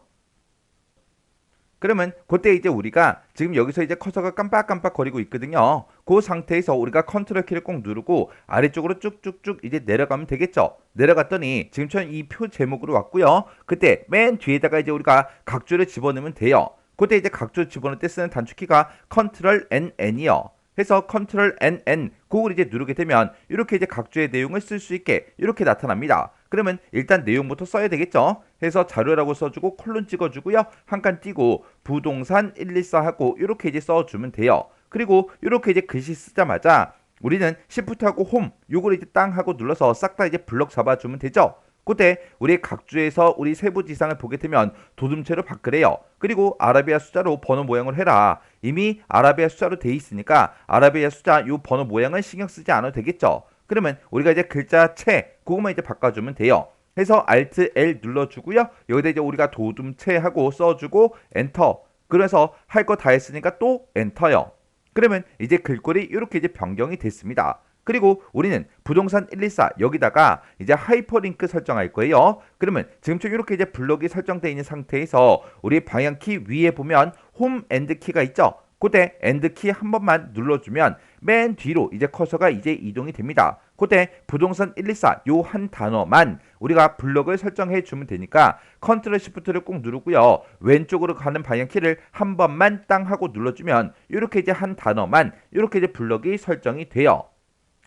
그러면 그때 이제 우리가 지금 여기서 이제 커서가 깜빡깜빡 거리고 있거든요. 그 상태에서 우리가 컨트롤 키를 꼭 누르고 아래쪽으로 쭉쭉쭉 이제 내려가면 되겠죠. 내려갔더니 지금처럼 이 표 제목으로 왔고요. 그때 맨 뒤에다가 이제 우리가 각줄을 집어넣으면 돼요. 그때 이제 각줄 집어넣을 때 쓰는 단축키가 컨트롤 NN이요. 해서 컨트롤 NN 그걸 이제 누르게 되면 이렇게 이제 각주의 내용을 쓸 수 있게 이렇게 나타납니다. 그러면 일단 내용부터 써야 되겠죠. 해서 자료라고 써주고 콜론 찍어주고요. 한 칸 띄고 부동산 124 하고 이렇게 이제 써주면 돼요. 그리고 이렇게 이제 글씨 쓰자마자 우리는 Shift하고 홈 요걸 이제 땅 하고 눌러서 싹 다 이제 블럭 잡아주면 되죠. 그때 우리 각주에서 우리 세부 지상을 보게 되면 도둠체로 바꾸래요. 그리고 아라비아 숫자로 번호 모양을 해라. 이미 아라비아 숫자로 돼 있으니까 아라비아 숫자 요 번호 모양은 신경 쓰지 않아도 되겠죠. 그러면 우리가 이제 글자체 그것만 이제 바꿔주면 돼요. 해서 Alt L 눌러주고요. 여기다 이제 우리가 도둠체 하고 써주고 엔터. 그래서 할 거 다 했으니까 또 엔터요. 그러면 이제 글꼴이 이렇게 이제 변경이 됐습니다. 그리고 우리는 부동산 124 여기다가 이제 하이퍼링크 설정할 거예요. 그러면 지금처럼 이렇게 이제 블록이 설정되어 있는 상태에서 우리 방향키 위에 보면 홈 엔드 키가 있죠. 그때 엔드 키 한 번만 눌러주면 맨 뒤로 이제 커서가 이제 이동이 됩니다. 그때 부동산 124 요 한 단어만 우리가 블록을 설정해 주면 되니까 컨트롤 시프트를 꼭 누르고요. 왼쪽으로 가는 방향키를 한 번만 땅 하고 눌러주면 이렇게 이제 한 단어만 이렇게 이제 블록이 설정이 돼요.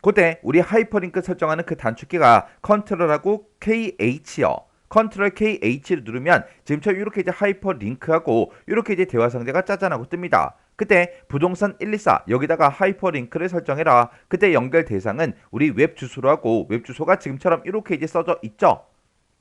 그때 우리 하이퍼링크 설정하는 그 단축키가 컨트롤하고 KH요. 컨트롤 K H를 누르면 지금처럼 이렇게 이제 하이퍼 링크하고 이렇게 이제 대화 상자가 짜잔하고 뜹니다. 그때 부동산 124 여기다가 하이퍼링크를 설정해라. 그때 연결 대상은 우리 웹 주소로 하고 웹 주소가 지금처럼 이렇게 이제 써져 있죠.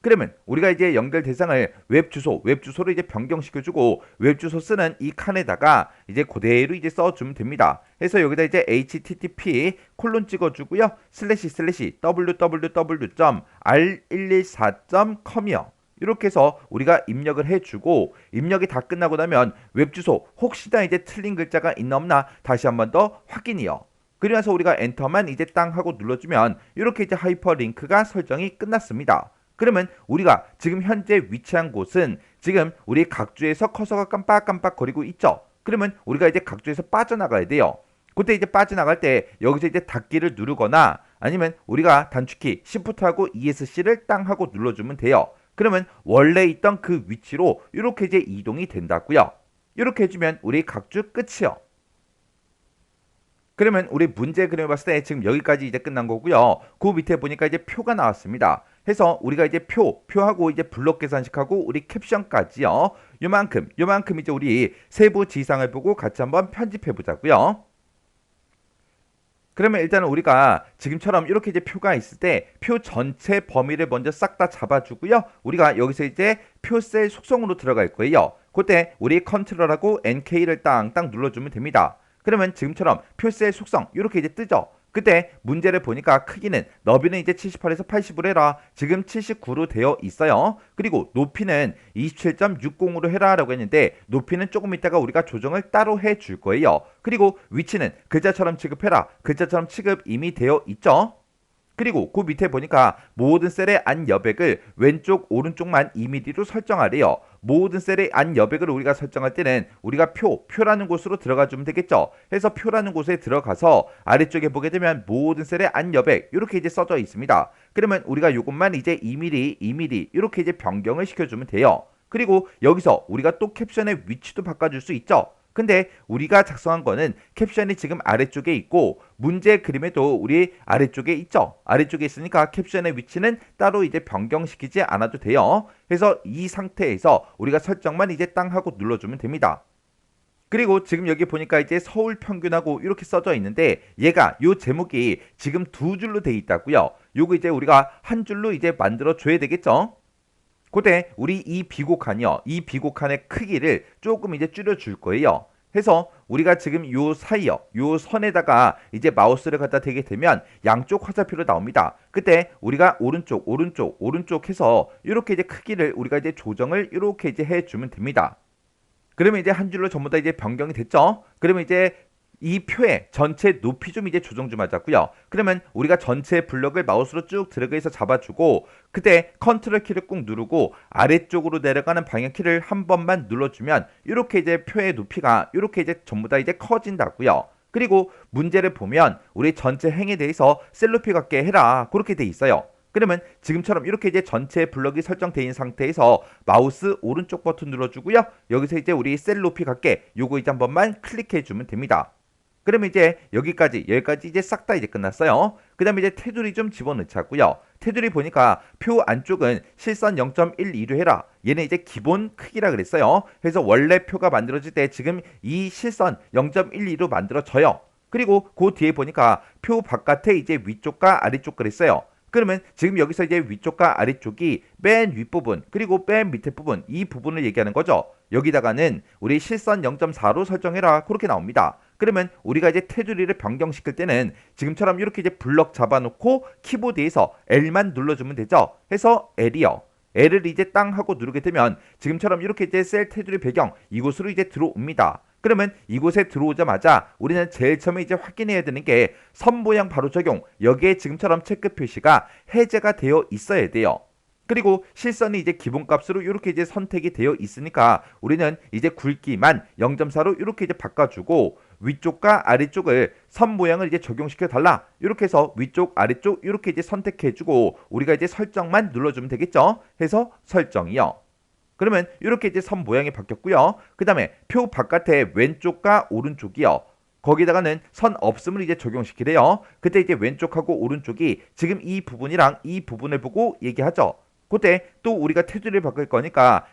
그러면 우리가 이제 연결 대상을 웹 주소로 이제 변경시켜주고 웹 주소 쓰는 이 칸에다가 이제 그대로 이제 써주면 됩니다. 그래서 여기다 이제 http 콜론 찍어주고요. 슬래시 www.r114.com이요. 이렇게 해서 우리가 입력을 해주고 입력이 다 끝나고 나면 웹 주소 혹시나 이제 틀린 글자가 있나 없나 다시 한 번 더 확인이요. 그러면서 우리가 엔터만 이제 땅 하고 눌러주면 이렇게 이제 하이퍼링크가 설정이 끝났습니다. 그러면 우리가 지금 현재 위치한 곳은 지금 우리 각주에서 커서가 깜빡깜빡 거리고 있죠. 그러면 우리가 이제 각주에서 빠져나가야 돼요. 그때 이제 빠져나갈 때 여기서 이제 닫기를 누르거나 아니면 우리가 단축키 Shift하고 ESC를 땅 하고 눌러주면 돼요. 그러면 원래 있던 그 위치로 이렇게 이제 이동이 된다고요. 이렇게 해주면 우리 각주 끝이요. 그러면 우리 문제 그림을 봤을 때 지금 여기까지 이제 끝난 거고요. 그 밑에 보니까 이제 표가 나왔습니다. 해서 우리가 이제 표하고 이제 블록 계산식하고 우리 캡션까지요. 요만큼 이제 우리 세부 지상을 보고 같이 한번 편집해 보자고요. 그러면 일단은 우리가 지금처럼 이렇게 이제 표가 있을 때 표 전체 범위를 먼저 싹 다 잡아주고요. 우리가 여기서 이제 표 셀 속성으로 들어갈 거예요. 그때 우리 컨트롤하고 NK를 땅땅 눌러주면 됩니다. 그러면 지금처럼 표 셀 속성 이렇게 이제 뜨죠. 그때 문제를 보니까 크기는 너비는 이제 78에서 80으로 해라. 지금 79로 되어 있어요. 그리고 높이는 27.60으로 해라 라고 했는데 높이는 조금 있다가 우리가 조정을 따로 해줄 거예요. 그리고 위치는 글자처럼 취급해라. 글자처럼 취급 이미 되어 있죠. 그리고 그 밑에 보니까 모든 셀의 안 여백을 왼쪽 오른쪽만 2mm로 설정하래요. 모든 셀의 안 여백을 우리가 설정할 때는 우리가 표라는 곳으로 들어가 주면 되겠죠. 해서 표라는 곳에 들어가서 아래쪽에 보게 되면 모든 셀의 안 여백 이렇게 이제 써져 있습니다. 그러면 우리가 이것만 이제 2mm 이렇게 이제 변경을 시켜주면 돼요. 그리고 여기서 우리가 또 캡션의 위치도 바꿔줄 수 있죠. 근데 우리가 작성한 거는 캡션이 지금 아래쪽에 있고 문제 그림에도 우리 아래쪽에 있죠. 아래쪽에 있으니까 캡션의 위치는 따로 이제 변경시키지 않아도 돼요. 그래서 이 상태에서 우리가 설정만 이제 땅 하고 눌러주면 됩니다. 그리고 지금 여기 보니까 이제 서울 평균하고 이렇게 써져 있는데 얘가 요 제목이 지금 두 줄로 돼 있다고요. 요거 이제 우리가 한 줄로 이제 만들어 줘야 되겠죠. 그때 우리 이 비곡한이요. 이 비곡한의 크기를 조금 이제 줄여줄 거예요. 해서 우리가 지금 요 사이요. 요 선에다가 이제 마우스를 갖다 대게 되면 양쪽 화살표로 나옵니다. 그때 우리가 오른쪽 해서 이렇게 이제 크기를 우리가 이제 조정을 이렇게 이제 해주면 됩니다. 그러면 이제 한 줄로 전부 다 이제 변경이 됐죠. 그러면 이제 이 표의 전체 높이 좀 이제 조정 좀 하자고요. 그러면 우리가 전체 블럭을 마우스로 쭉 드래그해서 잡아주고 그때 컨트롤 키를 꾹 누르고 아래쪽으로 내려가는 방향 키를 한 번만 눌러주면 이렇게 이제 표의 높이가 이렇게 이제 전부 다 이제 커진다고요. 그리고 문제를 보면 우리 전체 행에 대해서 셀 높이 같게 해라 그렇게 돼 있어요. 그러면 지금처럼 이렇게 이제 전체 블럭이 설정되어 있는 상태에서 마우스 오른쪽 버튼 눌러주고요. 여기서 이제 우리 셀 높이 같게 요거 이제 한 번만 클릭해 주면 됩니다. 그러면 이제 여기까지 이제 싹 다 이제 끝났어요. 그 다음에 이제 테두리 좀 집어넣자고요. 테두리 보니까 표 안쪽은 실선 0.12로 해라. 얘는 이제 기본 크기라 그랬어요. 그래서 원래 표가 만들어질 때 지금 이 실선 0.12로 만들어져요. 그리고 그 뒤에 보니까 표 바깥에 이제 위쪽과 아래쪽 그랬어요. 그러면 지금 여기서 이제 위쪽과 아래쪽이 맨 윗부분 그리고 맨 밑에 부분 이 부분을 얘기하는 거죠. 여기다가는 우리 실선 0.4로 설정해라 그렇게 나옵니다. 그러면 우리가 이제 테두리를 변경시킬 때는 지금처럼 이렇게 이제 블럭 잡아놓고 키보드에서 L만 눌러주면 되죠. 해서 L이요. L을 이제 땅 하고 누르게 되면 지금처럼 이렇게 이제 셀 테두리 배경 이곳으로 이제 들어옵니다. 그러면 이곳에 들어오자마자 우리는 제일 처음에 이제 확인해야 되는 게 선 모양 바로 적용. 여기에 지금처럼 체크 표시가 해제가 되어 있어야 돼요. 그리고 실선이 이제 기본값으로 이렇게 이제 선택이 되어 있으니까 우리는 이제 굵기만 0.4로 이렇게 이제 바꿔주고 위쪽과 아래쪽을 선 모양을 이제 적용시켜 달라. 이렇게 해서 위쪽 아래쪽 이렇게 이제 선택해주고 우리가 이제 설정만 눌러주면 되겠죠. 해서 설정이요. 그러면 이렇게 이제 선 모양이 바뀌었고요. 그 다음에 표 바깥에 왼쪽과 오른쪽이요. 거기다가는 선 없음을 이제 적용시키래요. 그때 이제 왼쪽하고 오른쪽이 지금 이 부분이랑 이 부분을 보고 얘기하죠. 그때 또 우리가 테두리를 바꿀 거니까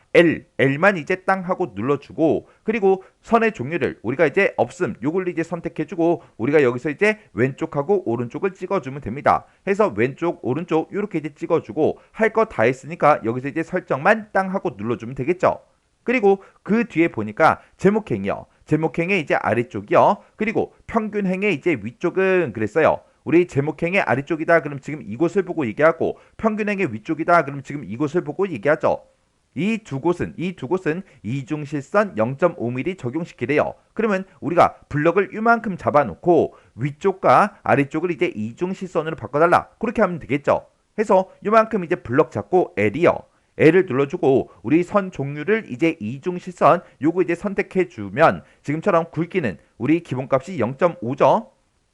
L만 이제 땅 하고 눌러주고, 그리고 선의 종류를 우리가 이제 없음 요걸 이제 선택해주고, 우리가 여기서 이제 왼쪽하고 오른쪽을 찍어주면 됩니다. 해서 왼쪽 오른쪽 이렇게 이제 찍어주고, 할 거 다 했으니까 여기서 이제 설정만 땅 하고 눌러주면 되겠죠. 그리고 그 뒤에 보니까 제목행이요. 제목행의 이제 아래쪽이요. 그리고 평균행의 이제 위쪽은 그랬어요. 우리 제목행의 아래쪽이다 그럼 지금 이곳을 보고 얘기하고, 평균행의 위쪽이다 그럼 지금 이곳을 보고 얘기하죠. 이 두 곳은 이중실선 0.5mm 적용시키래요. 그러면 우리가 블럭을 이만큼 잡아놓고 위쪽과 아래쪽을 이제 이중실선으로 바꿔달라 그렇게 하면 되겠죠. 해서 이만큼 이제 블럭 잡고 L이요. L을 눌러주고 우리 선 종류를 이제 이중실선 요거 이제 선택해주면 지금처럼 굵기는 우리 기본값이 0.5죠.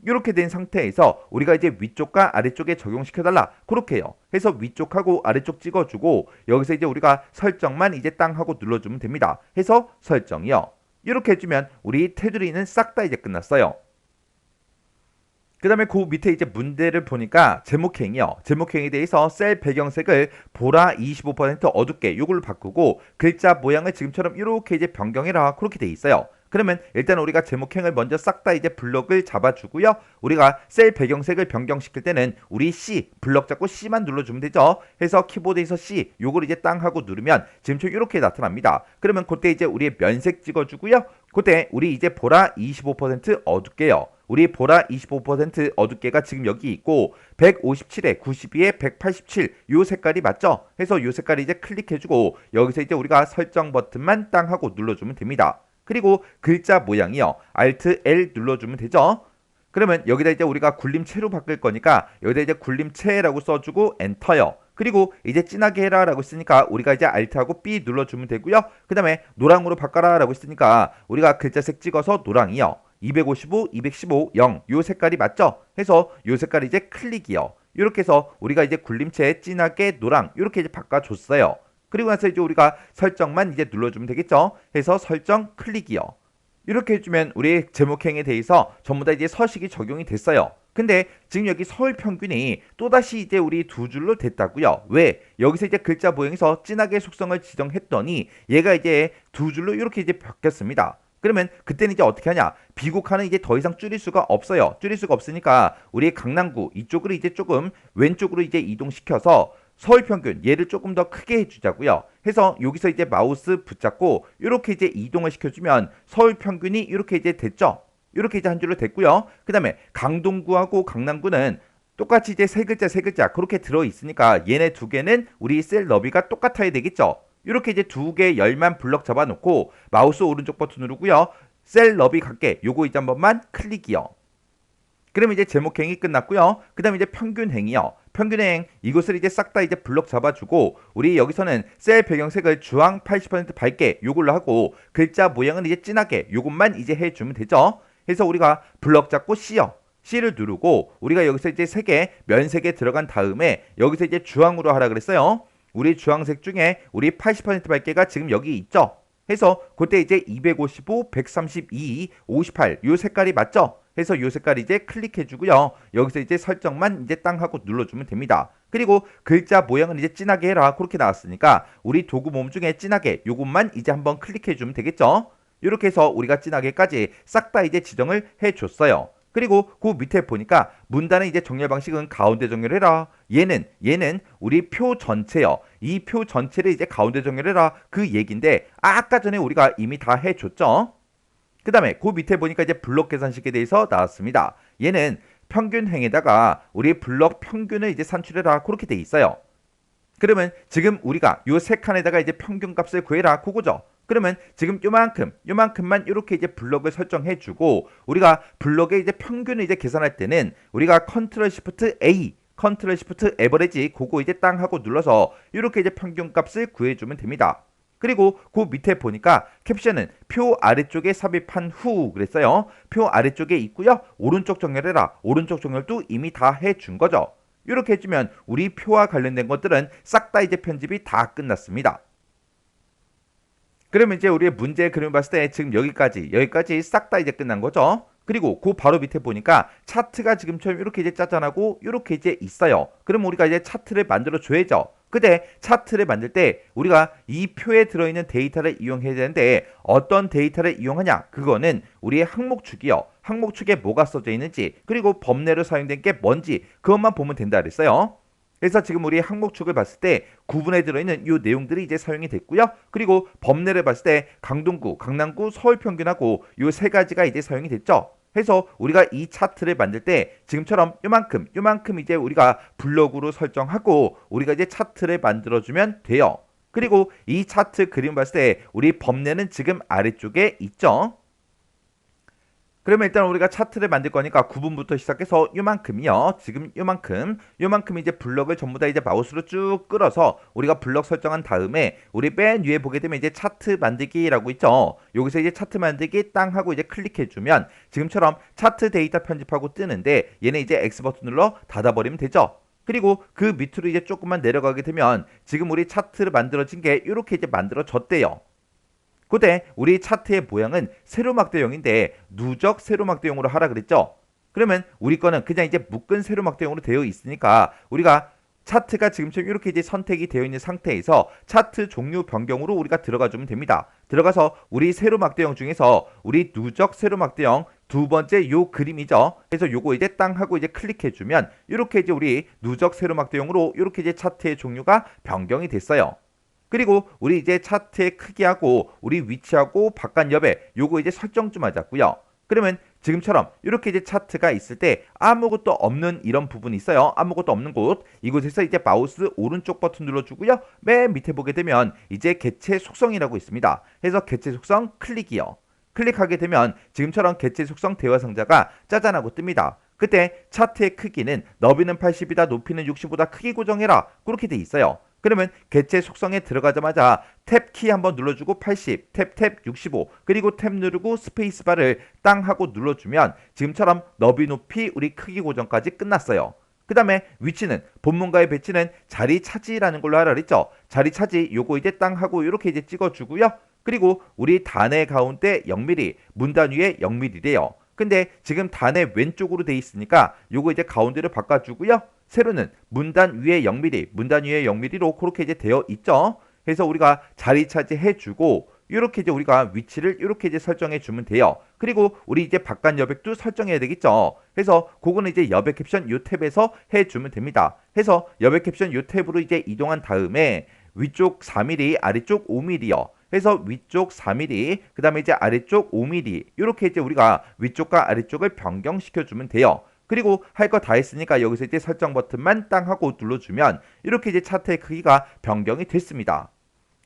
이렇게 된 상태에서 우리가 이제 위쪽과 아래쪽에 적용시켜달라 그렇게 해요. 해서 위쪽하고 아래쪽 찍어주고, 여기서 이제 우리가 설정만 이제 땅 하고 눌러주면 됩니다. 해서 설정이요. 이렇게 해주면 우리 테두리는 싹 다 이제 끝났어요. 그 다음에 그 밑에 이제 문제를 보니까 제목행이요. 제목행에 대해서 셀 배경색을 보라 25% 어둡게 이걸로 바꾸고, 글자 모양을 지금처럼 이렇게 이제 변경해라 그렇게 돼 있어요. 그러면 일단 우리가 제목행을 먼저 싹 다 이제 블럭을 잡아주고요. 우리가 셀 배경색을 변경시킬 때는 우리 C 블럭 잡고 C만 눌러주면 되죠. 해서 키보드에서 C 요걸 이제 땅 하고 누르면 지금처럼 이렇게 나타납니다. 그러면 그때 이제 우리의 면색 찍어주고요. 그때 우리 이제 보라 25% 어둡게요. 우리 보라 25% 어둡게가 지금 여기 있고 157에 92에 187 요 색깔이 맞죠? 해서 요 색깔 이제 클릭해주고, 여기서 이제 우리가 설정 버튼만 땅 하고 눌러주면 됩니다. 그리고 글자 모양이요. Alt L 눌러주면 되죠. 그러면 여기다 이제 우리가 굴림체로 바꿀 거니까 여기다 이제 굴림체라고 써주고 엔터요. 그리고 이제 진하게 해라 라고 했으니까 우리가 이제 Alt하고 B 눌러주면 되고요. 그 다음에 노랑으로 바꿔라 라고 했으니까 우리가 글자색 찍어서 노랑이요. 255, 215, 0 요 색깔이 맞죠? 해서 요 색깔이 이제 클릭이요. 이렇게 해서 우리가 이제 굴림체 진하게 노랑 이렇게 이제 바꿔줬어요. 그리고 나서 이제 우리가 설정만 이제 눌러주면 되겠죠? 해서 설정 클릭이요. 이렇게 해주면 우리 제목행에 대해서 전부 다 이제 서식이 적용이 됐어요. 근데 지금 여기 서울 평균이 또다시 이제 우리 두 줄로 됐다고요. 왜? 여기서 이제 글자 모양에서 진하게 속성을 지정했더니 얘가 이제 두 줄로 이렇게 이제 바뀌었습니다. 그러면 그때는 이제 어떻게 하냐? 비곡화는 이제 더 이상 줄일 수가 없어요. 줄일 수가 없으니까 우리 강남구 이쪽으로 이제 조금 왼쪽으로 이제 이동시켜서 서울 평균 얘를 조금 더 크게 해주자고요. 해서 여기서 이제 마우스 붙잡고 이렇게 이제 이동을 시켜주면 서울 평균이 이렇게 이제 됐죠. 이렇게 이제 한 줄로 됐고요. 그 다음에 강동구하고 강남구는 똑같이 이제 세 글자 그렇게 들어 있으니까 얘네 두 개는 우리 셀 너비가 똑같아야 되겠죠. 이렇게 이제 두 개 열만 블럭 잡아놓고 마우스 오른쪽 버튼 누르고요. 셀 너비 같게 요거 이제 한 번만 클릭이요. 그러면 이제 제목행이 끝났고요. 그 다음에 이제 평균행이요. 평균행 이것을 이제 싹 다 이제 블럭 잡아주고, 우리 여기서는 셀 배경색을 주황 80% 밝게 요걸로 하고 글자 모양은 이제 진하게 요것만 이제 해주면 되죠. 해서 우리가 블럭 잡고 C요. C를 누르고 우리가 여기서 이제 세 개 면색에 들어간 다음에 여기서 이제 주황으로 하라 그랬어요. 우리 주황색 중에 우리 80% 밝게가 지금 여기 있죠. 해서 그때 이제 255, 132, 58 요 색깔이 맞죠? 해서 요 색깔 이제 클릭해주고요. 여기서 이제 설정만 이제 땅 하고 눌러주면 됩니다. 그리고 글자 모양은 이제 진하게 해라 그렇게 나왔으니까 우리 도구 모음 중에 진하게 요것만 이제 한번 클릭해주면 되겠죠. 이렇게 해서 우리가 진하게까지 싹 다 이제 지정을 해줬어요. 그리고 그 밑에 보니까 문단의 이제 정렬 방식은 가운데 정렬해라. 얘는 우리 표 전체요. 이 표 전체를 이제 가운데 정렬해라 그 얘긴데 아까 전에 우리가 이미 다 해줬죠. 그 다음에 그 밑에 보니까 이제 블록 계산식에 대해서 나왔습니다. 얘는 평균행에다가 우리 블록 평균을 이제 산출해라 그렇게 돼 있어요. 그러면 지금 우리가 요 세 칸에다가 이제 평균값을 구해라 그거죠. 그러면 지금 요만큼만 이렇게 이제 블럭을 설정해 주고, 우리가 블럭의 이제 평균을 이제 계산할 때는 우리가 컨트롤 시프트 A 컨트롤 시프트 에버리지 그거 이제 땅 하고 눌러서 이렇게 이제 평균값을 구해 주면 됩니다. 그리고 그 밑에 보니까 캡션은 표 아래쪽에 삽입한 후 그랬어요. 표 아래쪽에 있고요. 오른쪽 정렬해라. 오른쪽 정렬도 이미 다 해준 거죠. 이렇게 해주면 우리 표와 관련된 것들은 싹 다 이제 편집이 다 끝났습니다. 그러면 이제 우리의 문제 그림 봤을 때 지금 여기까지 싹 다 이제 끝난 거죠. 그리고 그 바로 밑에 보니까 차트가 지금처럼 이렇게 이제 짜잔하고 이렇게 이제 있어요. 그럼 우리가 이제 차트를 만들어 줘야죠. 그때 차트를 만들 때 우리가 이 표에 들어있는 데이터를 이용해야 되는데 어떤 데이터를 이용하냐? 그거는 우리의 항목축이요. 항목축에 뭐가 써져 있는지 그리고 범례로 사용된 게 뭔지 그것만 보면 된다 그랬어요. 그래서 지금 우리 항목축을 봤을 때 구분에 들어있는 이 내용들이 이제 사용이 됐고요. 그리고 범례를 봤을 때 강동구, 강남구, 서울평균하고 이 세 가지가 이제 사용이 됐죠. 해서 우리가 이 차트를 만들 때 지금처럼 요만큼 이제 우리가 블럭으로 설정하고 우리가 이제 차트를 만들어주면 돼요. 그리고 이 차트 그림 봤을 때 우리 범례는 지금 아래쪽에 있죠. 그러면 일단 우리가 차트를 만들 거니까 구분부터 시작해서 요만큼이요. 지금 요만큼 이제 블럭을 전부 다 이제 마우스로 쭉 끌어서 우리가 블럭 설정한 다음에 우리 맨 위에 보게 되면 이제 차트 만들기라고 있죠. 여기서 이제 차트 만들기 땅 하고 이제 클릭해주면 지금처럼 차트 데이터 편집하고 뜨는데 얘는 이제 X 버튼 눌러 닫아버리면 되죠. 그리고 그 밑으로 이제 조금만 내려가게 되면 지금 우리 차트를 만들어진 게 이렇게 이제 만들어졌대요. 그때 우리 차트의 모양은 세로막대형인데 누적 세로막대형으로 하라 그랬죠. 그러면 우리 거는 그냥 이제 묶은 세로막대형으로 되어 있으니까 우리가 차트가 지금처럼 이렇게 이제 선택이 되어 있는 상태에서 차트 종류 변경으로 우리가 들어가 주면 됩니다. 들어가서 우리 세로막대형 중에서 우리 누적 세로막대형 두 번째 요 그림이죠. 그래서 요거 이제 땅 하고 이제 클릭해 주면 이렇게 이제 우리 누적 세로막대형으로 이렇게 이제 차트의 종류가 변경이 됐어요. 그리고 우리 이제 차트의 크기하고 우리 위치하고 바깥 옆에 요거 이제 설정 좀 하자고요. 그러면 지금처럼 이렇게 이제 차트가 있을 때 아무것도 없는 이런 부분이 있어요. 아무것도 없는 곳. 이곳에서 이제 마우스 오른쪽 버튼 눌러주고요. 맨 밑에 보게 되면 이제 개체 속성이라고 있습니다. 그래서 개체 속성 클릭이요. 클릭하게 되면 지금처럼 개체 속성 대화 상자가 짜잔하고 뜹니다. 그때 차트의 크기는 너비는 80이다 높이는 60보다 크게 고정해라 그렇게 돼 있어요. 그러면 개체 속성에 들어가자마자 탭 키 한번 눌러주고 80, 탭 65, 그리고 탭 누르고 스페이스바를 땅 하고 눌러주면 지금처럼 너비 높이 우리 크기 고정까지 끝났어요. 그 다음에 위치는 본문과의 배치는 자리 차지라는 걸로 하라 그랬죠. 자리 차지 요거 이제 땅 하고 이렇게 이제 찍어주고요. 그리고 우리 단의 가운데 0mm, 문단 위에 0mm래요. 근데 지금 단의 왼쪽으로 돼 있으니까 요거 이제 가운데로 바꿔주고요. 세로는 문단 위에 0mm, 문단 위에 0mm로 그렇게 이제 되어 있죠. 그래서 우리가 자리 차지해 주고 이렇게 이제 우리가 위치를 이렇게 이제 설정해 주면 돼요. 그리고 우리 이제 바깥 여백도 설정해야 되겠죠. 그래서 그거는 이제 여백 캡션 요 탭에서 해 주면 됩니다. 해서 여백 캡션 요 탭으로 이제 이동한 다음에 위쪽 4mm, 아래쪽 5mm요. 그래서 위쪽 4mm, 그 다음에 이제 아래쪽 5mm 이렇게 이제 우리가 위쪽과 아래쪽을 변경시켜 주면 돼요. 그리고 할 거 다 했으니까 여기서 이제 설정 버튼만 땅 하고 눌러주면 이렇게 이제 차트의 크기가 변경이 됐습니다.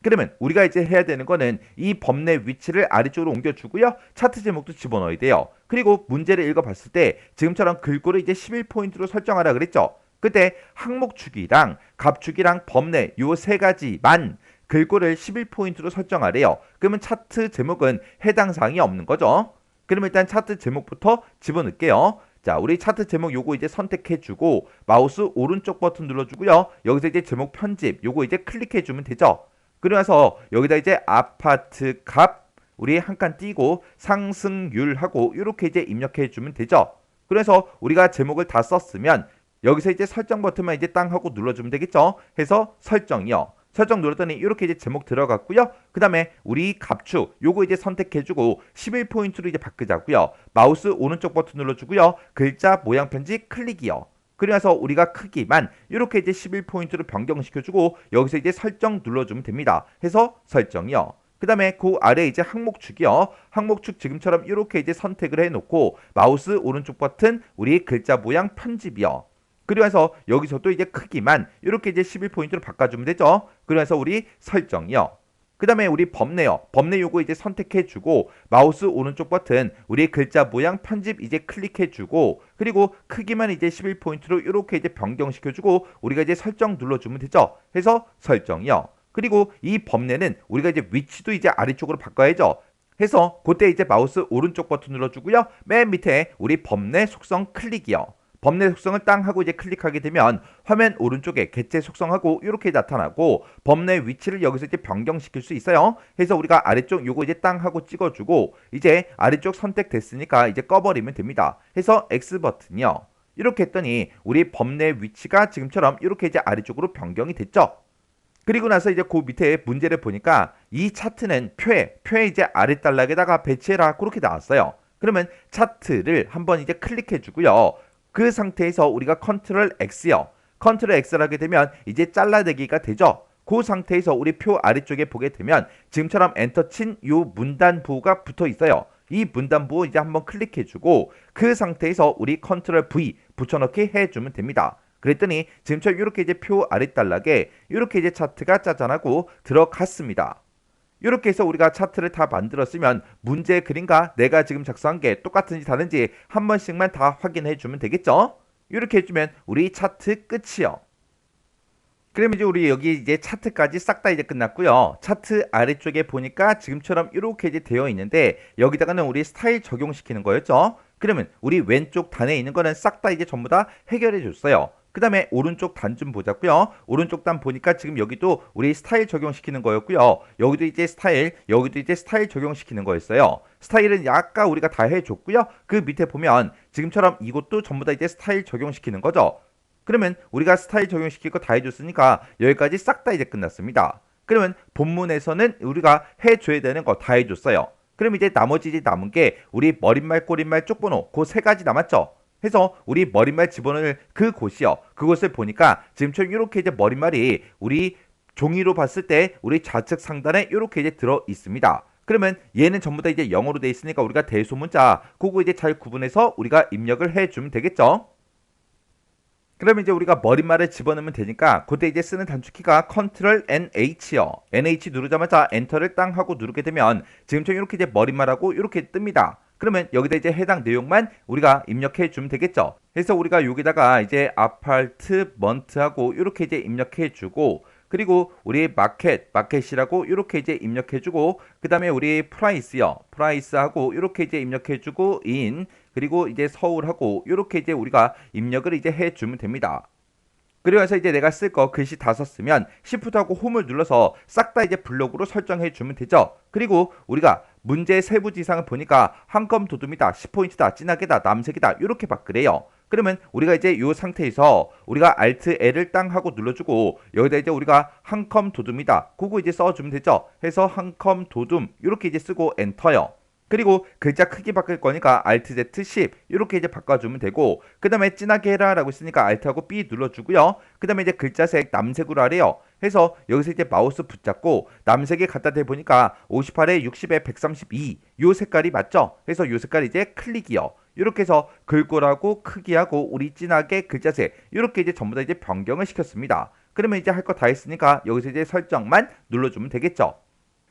그러면 우리가 이제 해야 되는 거는 이 범례 위치를 아래쪽으로 옮겨주고요. 차트 제목도 집어넣어야 돼요. 그리고 문제를 읽어봤을 때 지금처럼 글꼴을 이제 11포인트로 설정하라 그랬죠. 그때 항목축이랑 갑축이랑 범례 요 세 가지만 글꼴을 11포인트로 설정하래요. 그러면 차트 제목은 해당 사항이 없는 거죠. 그러면 일단 차트 제목부터 집어넣을게요. 자, 우리 차트 제목 요거 이제 선택해주고 마우스 오른쪽 버튼 눌러주고요. 여기서 이제 제목 편집 요거 이제 클릭해주면 되죠. 그러면서 여기다 이제 아파트 값 우리 한 칸 띄고 상승률하고 이렇게 이제 입력해주면 되죠. 그래서 우리가 제목을 다 썼으면 여기서 이제 설정 버튼만 이제 땅 하고 눌러주면 되겠죠. 해서 설정이요. 설정 눌렀더니 이렇게 이제 제목 들어갔고요. 그 다음에 우리 갑축 요거 이제 선택해주고 11포인트로 이제 바꾸자고요. 마우스 오른쪽 버튼 눌러주고요. 글자 모양 편집 클릭이요. 그래서 우리가 크기만 이렇게 이제 11포인트로 변경시켜주고 여기서 이제 설정 눌러주면 됩니다. 해서 설정이요. 그 다음에 그 아래 이제 항목축이요. 항목축 지금처럼 이렇게 이제 선택을 해놓고 마우스 오른쪽 버튼 우리 글자 모양 편집이요. 그래서 여기서도 이제 크기만 이렇게 이제 11포인트로 바꿔주면 되죠. 그래서 우리 설정이요. 그 다음에 우리 범례요. 범례 요거 이제 선택해주고 마우스 오른쪽 버튼 우리 글자 모양 편집 이제 클릭해주고 그리고 크기만 이제 11포인트로 이렇게 이제 변경시켜주고 우리가 이제 설정 눌러주면 되죠. 해서 설정이요. 그리고 이 범례는 우리가 이제 위치도 이제 아래쪽으로 바꿔야죠. 해서 그때 이제 마우스 오른쪽 버튼 눌러주고요. 맨 밑에 우리 범례 속성 클릭이요. 범례 속성을 땅 하고 이제 클릭하게 되면 화면 오른쪽에 개체 속성하고 이렇게 나타나고 범례 위치를 여기서 이제 변경시킬 수 있어요. 그래서 우리가 아래쪽 요거 이제 땅 하고 찍어주고 이제 아래쪽 선택됐으니까 이제 꺼버리면 됩니다. 해서 X 버튼이요. 이렇게 했더니 우리 범례 위치가 지금처럼 이렇게 이제 아래쪽으로 변경이 됐죠. 그리고 나서 이제 그 밑에 문제를 보니까 이 차트는 표에 이제 아랫단락에다가 배치해라 그렇게 나왔어요. 그러면 차트를 한번 이제 클릭해 주고요. 그 상태에서 우리가 컨트롤 X요. 컨트롤 X를 하게 되면 이제 잘라내기가 되죠. 그 상태에서 우리 표 아래쪽에 보게 되면 지금처럼 엔터 친 요 문단부가 붙어 있어요. 이 문단부 이제 한번 클릭해 주고 그 상태에서 우리 컨트롤 V 붙여넣기 해주면 됩니다. 그랬더니 지금처럼 이렇게 이제 표 아랫단락에 이렇게 이제 차트가 짜잔하고 들어갔습니다. 이렇게 해서 우리가 차트를 다 만들었으면 문제 그림과 내가 지금 작성한 게 똑같은지 다른지 한 번씩만 다 확인해 주면 되겠죠? 이렇게 해주면 우리 차트 끝이요. 그럼 이제 우리 여기 이제 차트까지 싹 다 이제 끝났고요. 차트 아래쪽에 보니까 지금처럼 이렇게 이제 되어 있는데 여기다가는 우리 스타일 적용시키는 거였죠. 그러면 우리 왼쪽 단에 있는 거는 싹 다 이제 전부 다 해결해 줬어요. 그 다음에 오른쪽 단 좀 보자고요. 오른쪽 단 보니까 지금 여기도 우리 스타일 적용시키는 거였고요. 여기도 이제 스타일, 여기도 이제 스타일 적용시키는 거였어요. 스타일은 약간 우리가 다 해줬고요. 그 밑에 보면 지금처럼 이것도 전부 다 이제 스타일 적용시키는 거죠. 그러면 우리가 스타일 적용시킬 거 다 해줬으니까 여기까지 싹 다 이제 끝났습니다. 그러면 본문에서는 우리가 해줘야 되는 거 다 해줬어요. 그럼 이제 나머지 이제 남은 게 우리 머릿말, 꼬릿말, 쪽번호 그 세 가지 남았죠. 해서 우리 머릿말 집어넣을 그 곳이요. 그곳을 보니까 지금처럼 이렇게 이제 머릿말이 우리 종이로 봤을 때 우리 좌측 상단에 이렇게 이제 들어 있습니다. 그러면 얘는 전부 다 이제 영어로 돼 있으니까 우리가 대소문자 그거 이제 잘 구분해서 우리가 입력을 해주면 되겠죠. 그러면 이제 우리가 머릿말을 집어넣으면 되니까 그때 이제 쓰는 단축키가 컨트롤 NH요. NH 누르자마자 엔터를 땅 하고 누르게 되면 지금처럼 이렇게 이제 머릿말하고 이렇게 뜹니다. 그러면 여기다 이제 해당 내용만 우리가 입력해 주면 되겠죠. 그래서 우리가 여기다가 이제 아파트먼트하고 이렇게 이제 입력해 주고 그리고 우리 마켓이라고 이렇게 이제 입력해 주고 그 다음에 우리 프라이스요. 프라이스하고 이렇게 이제 입력해 주고 인 그리고 이제 서울하고 이렇게 이제 우리가 입력을 이제 해 주면 됩니다. 그래서 이제 내가 쓸 거 글씨 다 썼으면 Shift하고 홈을 눌러서 싹 다 이제 블록으로 설정해 주면 되죠. 그리고 우리가 문제 세부 지상을 보니까 한컴 도둠이다, 10포인트다, 진하게다, 남색이다 이렇게 바꾸래요. 그러면 우리가 이제 이 상태에서 우리가 Alt L을 땅 하고 눌러주고 여기다 이제 우리가 한컴 도둠이다 그거 이제 써주면 되죠. 해서 한컴 도둠 이렇게 이제 쓰고 엔터요. 그리고 글자 크기 바꿀 거니까 Alt Z 10 이렇게 이제 바꿔주면 되고 그 다음에 진하게 해라 라고 있으니까 Alt하고 B 눌러주고요. 그 다음에 이제 글자색 남색으로 하래요. 해서 여기서 이제 마우스 붙잡고 남색에 갖다 대보니까 58에 60에 132 요 색깔이 맞죠? 그래서 요 색깔 이제 클릭이요. 이렇게 해서 글꼴하고 크기하고 우리 진하게 글자색 이렇게 이제 전부 다 이제 변경을 시켰습니다. 그러면 이제 할 거 다 했으니까 여기서 이제 설정만 눌러주면 되겠죠.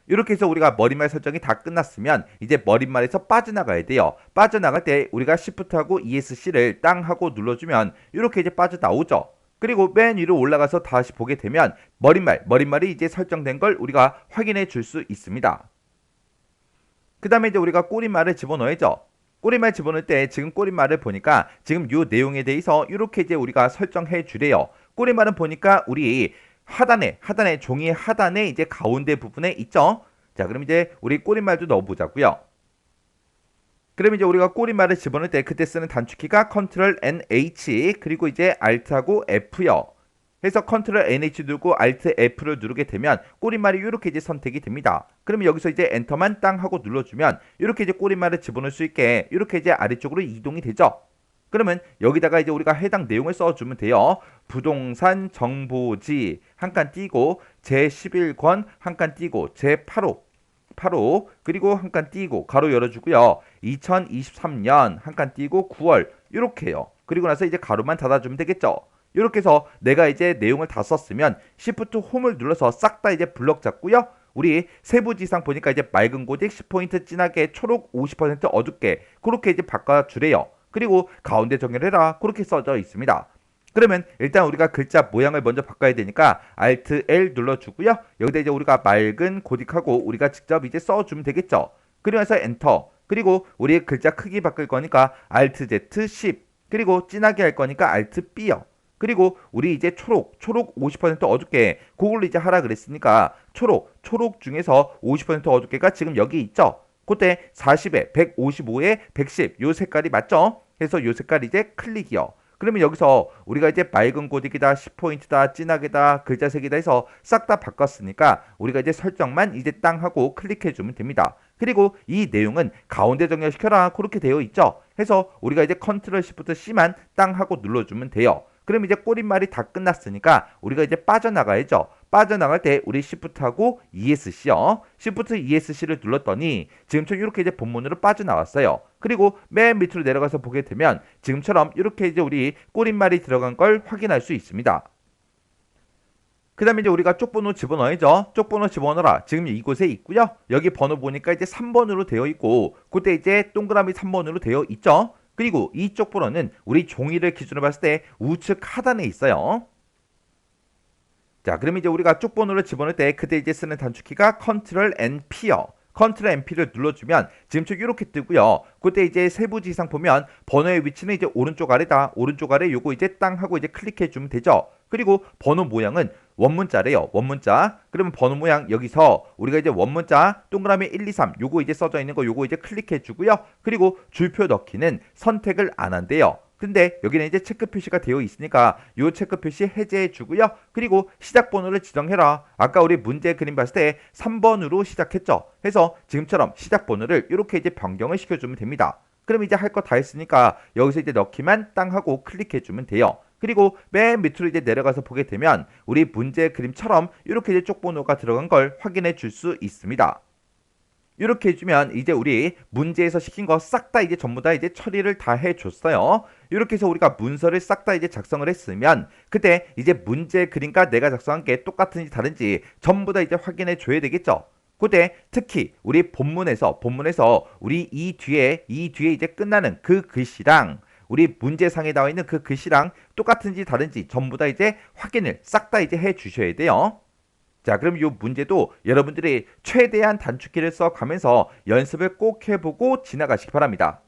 이렇게 해서 우리가 머릿말 설정이 다 끝났으면 이제 머릿말에서 빠져나가야 돼요. 빠져나갈 때 우리가 Shift하고 ESC를 땅 하고 눌러주면 이렇게 이제 빠져나오죠. 그리고 맨 위로 올라가서 다시 보게 되면 머릿말이 이제 설정된 걸 우리가 확인해 줄 수 있습니다. 그 다음에 이제 우리가 꼬릿말을 집어넣어야죠. 꼬릿말 집어넣을 때 지금 꼬릿말을 보니까 지금 이 내용에 대해서 이렇게 이제 우리가 설정해 주래요. 꼬릿말은 보니까 우리 하단에 종이 하단에 이제 가운데 부분에 있죠. 자, 그럼 이제 우리 꼬릿말도 넣어보자고요. 그럼 이제 우리가 꼬릿말을 집어넣을 때 그때 쓰는 단축키가 컨트롤 NH 그리고 이제 Alt하고 F요. 해서 컨트롤 NH 누르고 Alt F를 누르게 되면 꼬릿말이 이렇게 이제 선택이 됩니다. 그러면 여기서 이제 엔터만 땅 하고 눌러주면 이렇게 이제 꼬릿말을 집어넣을 수 있게 이렇게 이제 아래쪽으로 이동이 되죠. 그러면 여기다가 이제 우리가 해당 내용을 써주면 돼요. 부동산 정보지 한 칸 띄고 제11권 한 칸 띄고 제8호 그리고 한 칸 띄고 가로 열어주고요. 2023년 한 칸 띄고 9월 이렇게요. 그리고 나서 이제 가로만 닫아주면 되겠죠. 이렇게 해서 내가 이제 내용을 다 썼으면 Shift 홈을 눌러서 싹 다 이제 블럭 잡고요. 우리 세부지상 보니까 이제 맑은 고딕 10포인트 진하게 초록 50% 어둡게 그렇게 이제 바꿔주래요. 그리고 가운데 정렬해라 그렇게 써져 있습니다. 그러면 일단 우리가 글자 모양을 먼저 바꿔야 되니까 Alt L 눌러주고요. 여기다 이제 우리가 맑은 고딕하고 우리가 직접 이제 써주면 되겠죠. 그러면서 엔터 그리고 우리 글자 크기 바꿀 거니까 Alt Z 10 그리고 진하게 할 거니까 Alt B요. 그리고 우리 이제 초록 50% 어둡게 그걸로 이제 하라 그랬으니까 초록 중에서 50% 어둡게가 지금 여기 있죠. 그때 40에 155에 110 요 색깔이 맞죠? 해서 요 색깔 이제 클릭이요. 그러면 여기서 우리가 이제 맑은 고딕이다, 10포인트다, 진하게다, 글자색이다 해서 싹 다 바꿨으니까 우리가 이제 설정만 이제 땅 하고 클릭해 주면 됩니다. 그리고 이 내용은 가운데 정렬시켜라 그렇게 되어 있죠. 해서 우리가 이제 컨트롤 시프트 C만 땅 하고 눌러주면 돼요. 그럼 이제 꼬릿말이 다 끝났으니까 우리가 이제 빠져나가야죠. 빠져나갈 때 우리 Shift하고 ESC요. Shift ESC를 눌렀더니 지금처럼 이렇게 이제 본문으로 빠져나왔어요. 그리고 맨 밑으로 내려가서 보게 되면 지금처럼 이렇게 이제 우리 꼬릿말이 들어간 걸 확인할 수 있습니다. 그 다음에 이제 우리가 쪽번호 집어넣어야죠. 쪽번호 집어넣어라. 지금 이곳에 있고요. 여기 번호 보니까 이제 3번으로 되어 있고 그때 이제 동그라미 3번으로 되어 있죠. 그리고 이 쪽번호는 우리 종이를 기준으로 봤을 때 우측 하단에 있어요. 자, 그럼 이제 우리가 쪽번호를 집어넣을 때 그때 이제 쓰는 단축키가 Ctrl NP요. Ctrl NP를 눌러주면 지금처럼 이렇게 뜨고요. 그때 이제 세부지상 보면 번호의 위치는 이제 오른쪽 아래다. 오른쪽 아래 요거 이제 땅 하고 이제 클릭해 주면 되죠. 그리고 번호 모양은 원문자래요. 원문자. 그러면 번호 모양 여기서 우리가 이제 원문자 동그라미 1, 2, 3 요거 이제 써져 있는 거 요거 이제 클릭해 주고요. 그리고 줄표 넣기는 선택을 안 한대요. 근데 여기는 이제 체크 표시가 되어 있으니까 요 체크 표시 해제해 주고요. 그리고 시작 번호를 지정해라. 아까 우리 문제 그림 봤을 때 3번으로 시작했죠. 해서 지금처럼 시작 번호를 이렇게 이제 변경을 시켜주면 됩니다. 그럼 이제 할 거 다 했으니까 여기서 이제 넣기만 땅 하고 클릭해 주면 돼요. 그리고 맨 밑으로 이제 내려가서 보게 되면 우리 문제 그림처럼 이렇게 이제 쪽번호가 들어간 걸 확인해 줄 수 있습니다. 이렇게 해주면 이제 우리 문제에서 시킨 거 싹 다 이제 전부 다 이제 처리를 다 해줬어요. 이렇게 해서 우리가 문서를 싹 다 이제 작성을 했으면 그때 이제 문제 그림과 내가 작성한 게 똑같은지 다른지 전부 다 이제 확인해 줘야 되겠죠. 그때 특히 우리 본문에서 우리 이 뒤에 이제 끝나는 그 글씨랑 우리 문제상에 나와 있는 그 글씨랑 똑같은지 다른지 전부 다 이제 확인을 싹 다 이제 해 주셔야 돼요. 자, 그럼 이 문제도 여러분들이 최대한 단축키를 써가면서 연습을 꼭 해보고 지나가시기 바랍니다.